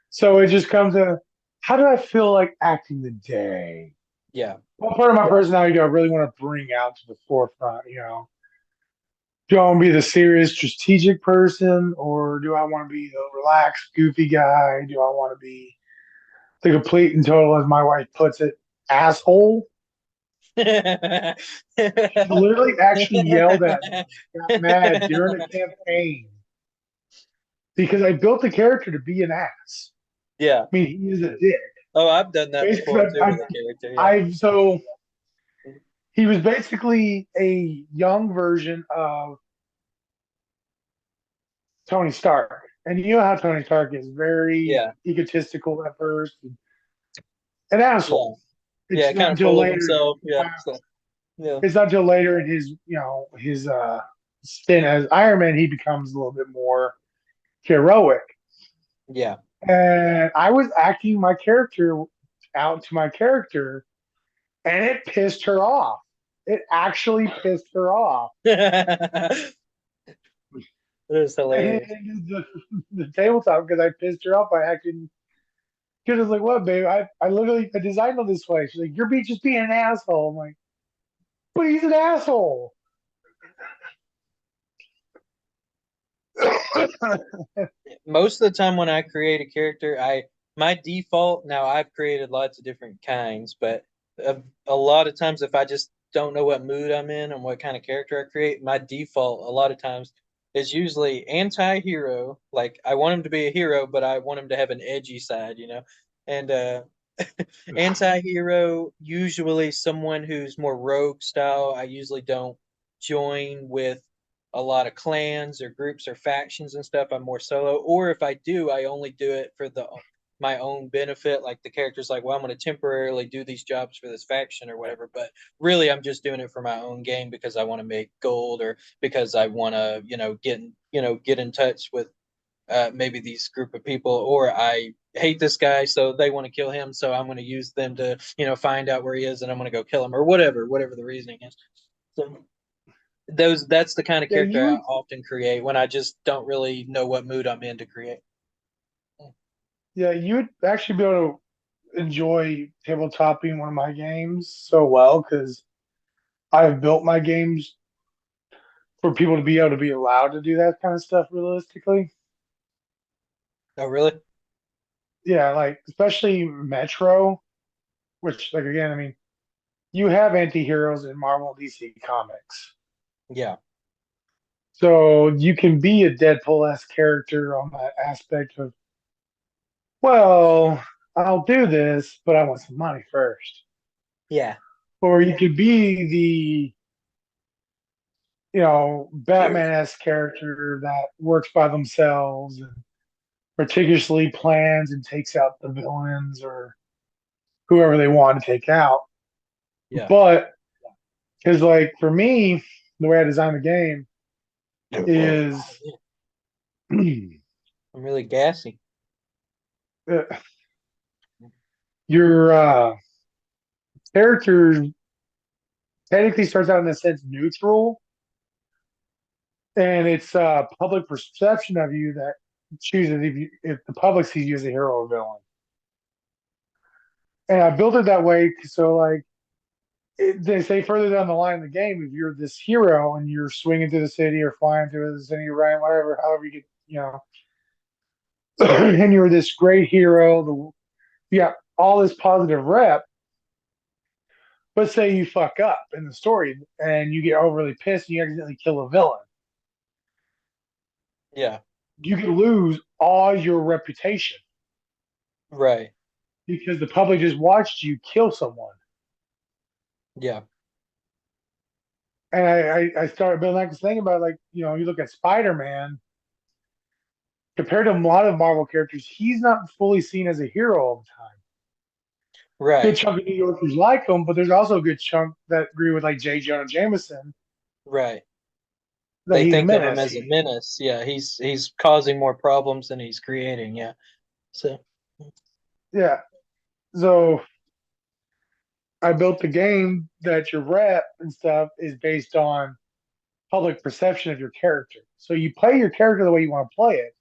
So it just comes to how do I feel like acting today? yeah, What part of my personality do I really want to bring out to the forefront? Do I want to be the serious, strategic person, or do I want to be the relaxed, goofy guy? Do I want to be the complete and total, as my wife puts it, asshole? She literally actually yelled at me, got mad during a campaign because I built the character to be an ass. yeah. I mean, he is a dick. Oh, I've done that Basically, before too with a character. Yeah, so he was basically a young version of Tony Stark. And you know how Tony Stark is very yeah, egotistical at first, and an yeah, asshole. yeah. It's not Kind of until full of later. himself. Yeah, so yeah, It's not until later in his stint as Iron Man he becomes a little bit more heroic. yeah. And I was acting my character out to my character, and it pissed her off. It actually pissed her off. It is And hilarious. the tabletop because I pissed her off by acting. Because I was like, "What, babe? I literally I designed it this way." She's like, "You're just being an asshole." I'm like, "But he's an asshole." Most of the time when I create a character, I my default now I've created lots of different kinds, but a lot of times if I just don't know what mood I'm in and what kind of character I create, my default a lot of times is usually anti-hero. Like I want him to be a hero, but I want him to have an edgy side. And anti-hero, usually someone who's more rogue style. I usually don't join with a lot of clans or groups or factions and stuff. I'm more solo. Or if I do, I only do it for the my own benefit. Like the character's like, well, I'm going to temporarily do these jobs for this faction or whatever. But really, I'm just doing it for my own game because I want to make gold or because I want to, get in touch with maybe these group of people, or I hate this guy, so they want to kill him, so I'm going to use them to, find out where he is, and I'm going to go kill him, or whatever the reasoning is. So that's the kind of Yeah, character you I would. often create when I just don't really know what mood I'm in to create. Yeah, you would actually be able to enjoy tabletoping one of my games so well because I've built my games for people to be able to be allowed to do that kind of stuff realistically. Oh, really? Yeah, like especially Metro, which like again, I mean, you have anti-heroes in Marvel and DC comics. Yeah. So you can be a Deadpool-esque character on that aspect of, well, I'll do this, but I want some money first. Yeah. Or you could be the, Batman-esque character that works by themselves and meticulously plans and takes out the villains or whoever they want to take out. Yeah. But because, like, for me, the way I design the game is I'm really gassy. your character technically starts out in a sense neutral, and it's public perception of you that chooses if the public sees you as a hero or villain. And I built it that way so, like, they say further down the line in the game, if you're this hero and you're swinging through the city or flying through the city, right, whatever, however you get, and you're this great hero, you got all this positive rep. But say you fuck up in the story and you get overly pissed and you accidentally kill a villain, Yeah. you can lose all your reputation Right. because the public just watched you kill someone. Yeah. And I started building like this thing about, like, you look at Spider-Man compared to a lot of Marvel characters, he's not fully seen as a hero all the time. Good Right. chunk of New Yorkers like him, but there's also a good chunk that agree with, like, J. Jonah Jameson, Right. that They he's a think of him menace. as a menace. Yeah, he's causing more problems than he's creating. Yeah. So Yeah. So I built the game that your rep and stuff is based on public perception of your character. So you play your character the way you want to play it,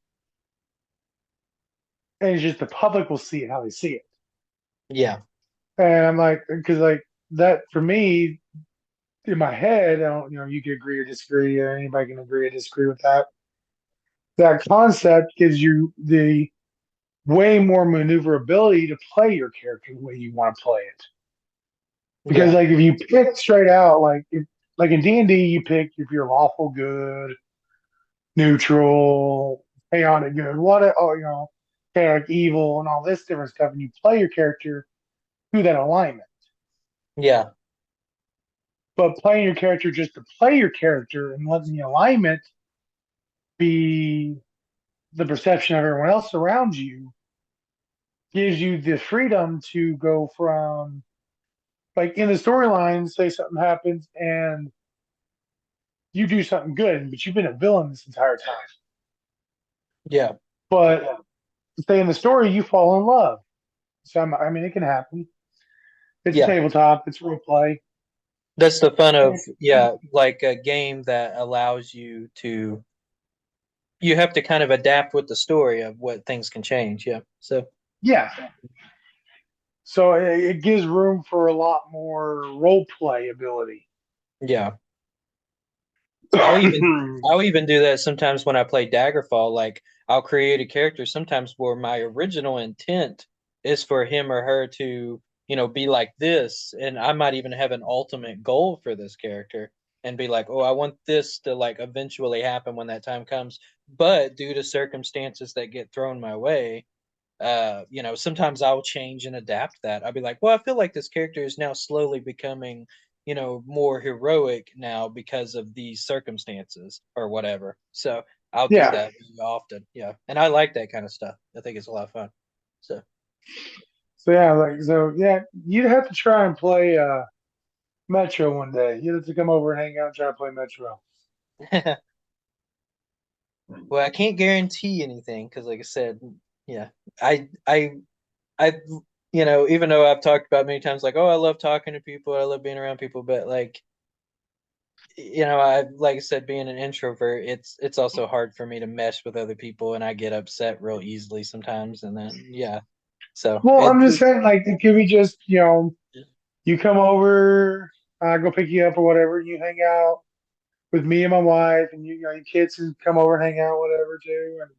and it's just the public will see it how they see it. yeah. And I'm like, because, like, that for me in my head, I don't, you can agree or disagree, or anybody can agree or disagree with that. That concept gives you the way more maneuverability to play your character the way you want to play it. Because, Yeah. like, if you pick straight out, like in D&D, you pick if you're lawful good, neutral, chaotic good, what, oh, chaotic evil, and all this different stuff, and you play your character through that alignment. Yeah. But playing your character just to play your character and letting the alignment be the perception of everyone else around you gives you the freedom to go from, like, in the storyline, say something happens and you do something good, but you've been a villain this entire time. Yeah. But say in the story you fall in love. So I mean, it can happen. It's a Yeah. tabletop. It's role play. That's the fun of, yeah, like a game that allows you to, you have to kind of adapt with the story of what things can change. Yeah. So Yeah. So it gives room for a lot more role play ability. yeah. I'll even I'll even do that sometimes when I play Daggerfall. Like I'll create a character sometimes where my original intent is for him or her to, be like this, and I might even have an ultimate goal for this character and be like, "Oh, I want this to like eventually happen when that time comes." But due to circumstances that get thrown my way, sometimes I'll change and adapt that. I'll be like, well, I feel like this character is now slowly becoming, more heroic now because of these circumstances or whatever. So I'll do Yeah. that often. Yeah. And I like that kind of stuff. I think it's a lot of fun. So So yeah, you'd have to try and play Metro one day. You'd have to come over and hang out and try to play Metro. well, I can't guarantee anything because like I said, yeah, I I I even though I've talked about many times like, oh, I love talking to people, I love being around people, but like I like I said, being an introvert, it's also hard for me to mesh with other people, and I get upset real easily sometimes. And then yeah, so Well, I'm just saying, like, it could be just, you come over, I go pick you up or whatever, and you hang out with me and my wife, and your kids can come over and hang out, whatever, too. And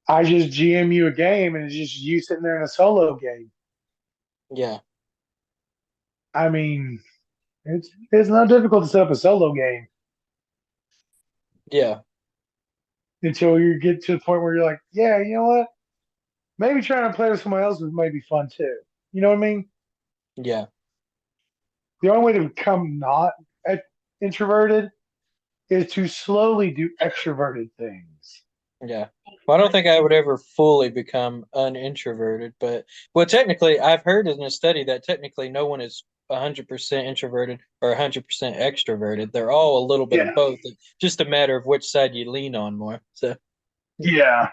I just GM you a game, and it's just you sitting there in a solo game. yeah, I mean, it's not difficult to set up a solo game. Yeah. until you get to the point where you're like, yeah, you know what? Maybe trying to play with somebody else might be fun too. You know what I mean? Yeah. The only way to become not introverted is to slowly do extroverted things. Yeah. Well, I don't think I would ever fully become unintroverted, but well, technically, I've heard in a study that technically no one is 100% introverted or 100% extroverted. They're all a little bit of Yeah. both. It's just a matter of which side you lean on more. So, Yeah.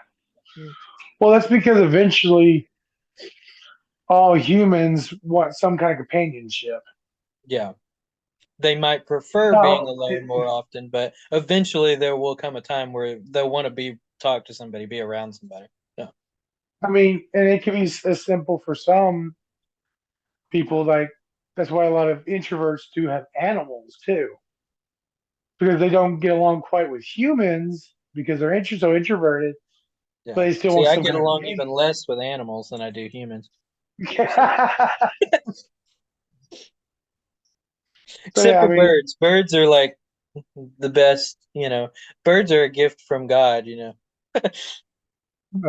Well, that's because eventually all humans want some kind of companionship. yeah, they might prefer being No, alone more often, but eventually there will come a time where they'll want to be talk to somebody, be around somebody. Yeah. I mean, and it can be as simple for some people. Like that's why a lot of introverts do have animals too, because they don't get along quite with humans because they're so introverted, but Yeah. they still See, want I some get kind of along even less with animals than I do humans. So. companionship. So Except yeah, I for mean, birds. Birds are like the best, you know. Birds are a gift from God, you know.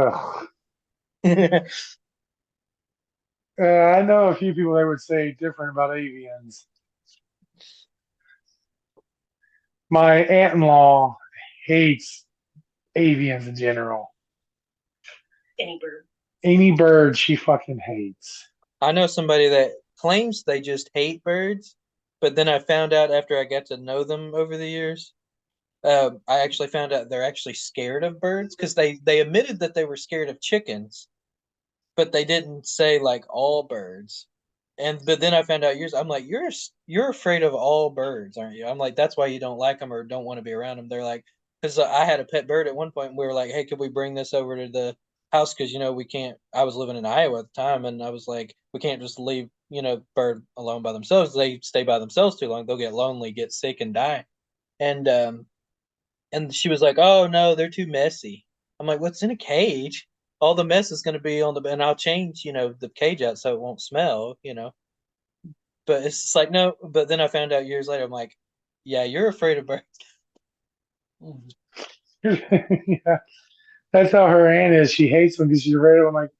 ugh. I know a few people that would say different about avians. My aunt-in-law hates avians in general. Any bird she fucking hates. I know somebody that claims they just hate birds, but then I found out after I got to know them over the years, I actually found out they're actually scared of birds because they admitted that they were scared of chickens, but they didn't say like all birds. And but then I found out years I'm like you're afraid of all birds, aren't you? I'm like that's why you don't like them or don't want to be around them. They're like because I had a pet bird at one point. And we were like, hey, could we bring this over to the house? Because you know we can't. I was living in Iowa at the time, and I was like, we can't just leave bird alone by themselves. They stay by themselves too long, they'll get lonely, get sick, and die. And and she was like, "Oh no, they're too messy." I'm like, "What's in a cage? All the mess is going to be on the and I'll change, the cage out so it won't smell. But it's just like no. But then I found out years later, I'm like, "Yeah, you're afraid of birds." Mhm. Yeah, that's how her aunt is. She hates them because she's afraid of them. Like,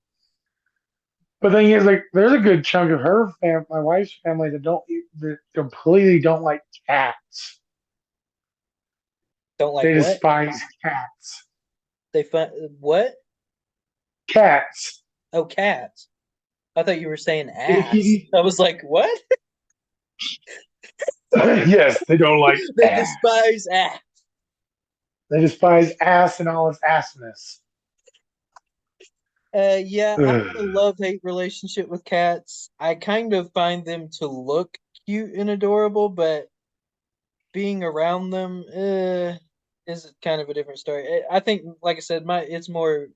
but then is like, there's a good chunk of her fam, my wife's family that completely don't like cats. Don't like They what? despise cats. They find what? Cats. Oh, cats. I thought you were saying If ass. you- I was like, what? yes, they don't like They ass. despise ass. They despise ass and all its assness. Yeah, I have a Ugh. love-hate relationship with cats. I kind of find them to look cute and adorable, but being around them is kind of a different story. I think, like I said, my it's more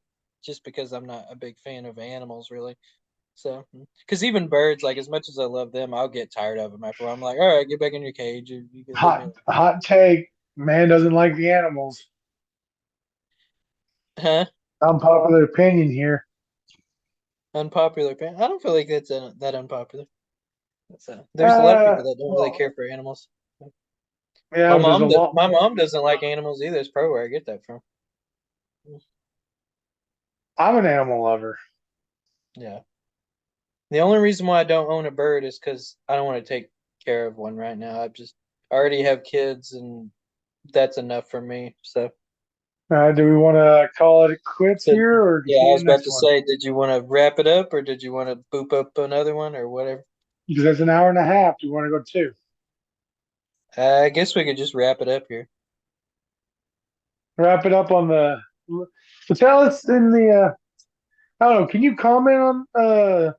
just because I'm not a big fan of animals, really. So, because even birds, like as much as I love them, I'll get tired of them after a while. I'm like, all right, get back in your cage. You can leave me Hot take. Man doesn't like the animals. alone. Huh? Unpopular opinion here. Unpopular opinion. I don't feel like that's that unpopular. So, there's a lot of Uh, people that don't really well, care for animals. yeah, but there's a lot My more. mom doesn't like animals either. It's probably where I get that from. I'm an animal lover. Yeah. The only reason why I don't own a bird is because I don't want to take care of one right now. I already have kids, and that's enough for me. So, Do we want to call it quits so here or yeah, I continue was the about next to one? say, did you want to wrap it up, or did you want to boop up another one, or whatever? Because that's an hour and a half. Do you want to go two? I guess we could just wrap it up here. Wrap it up on the. So tell us in the. I don't know. Can you comment on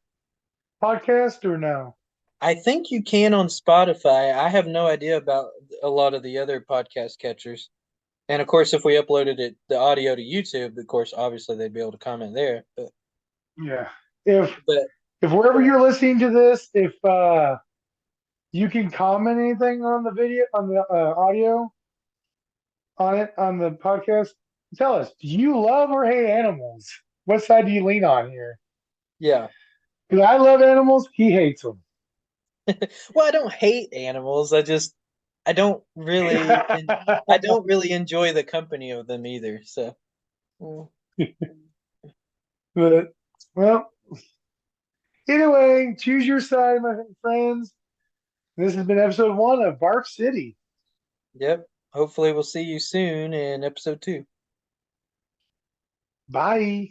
podcast or no? I think you can on Spotify. I have no idea about a lot of the other podcast catchers. And of course, if we uploaded the audio to YouTube, of course, obviously they'd be able to comment there. Yeah. If But if wherever you're listening to this, if you can comment anything on the video on the audio on it on the podcast, tell us. Do you love or hate animals? What side do you lean on here? yeah, Because I love animals. He hates them. well, I don't hate animals. I don't really enjoy the company of them either. So, mm, But well, anyway, choose your side, my friends. This has been episode 1 of Barf City. yep. Hopefully, we'll see you soon in episode 2. Bye.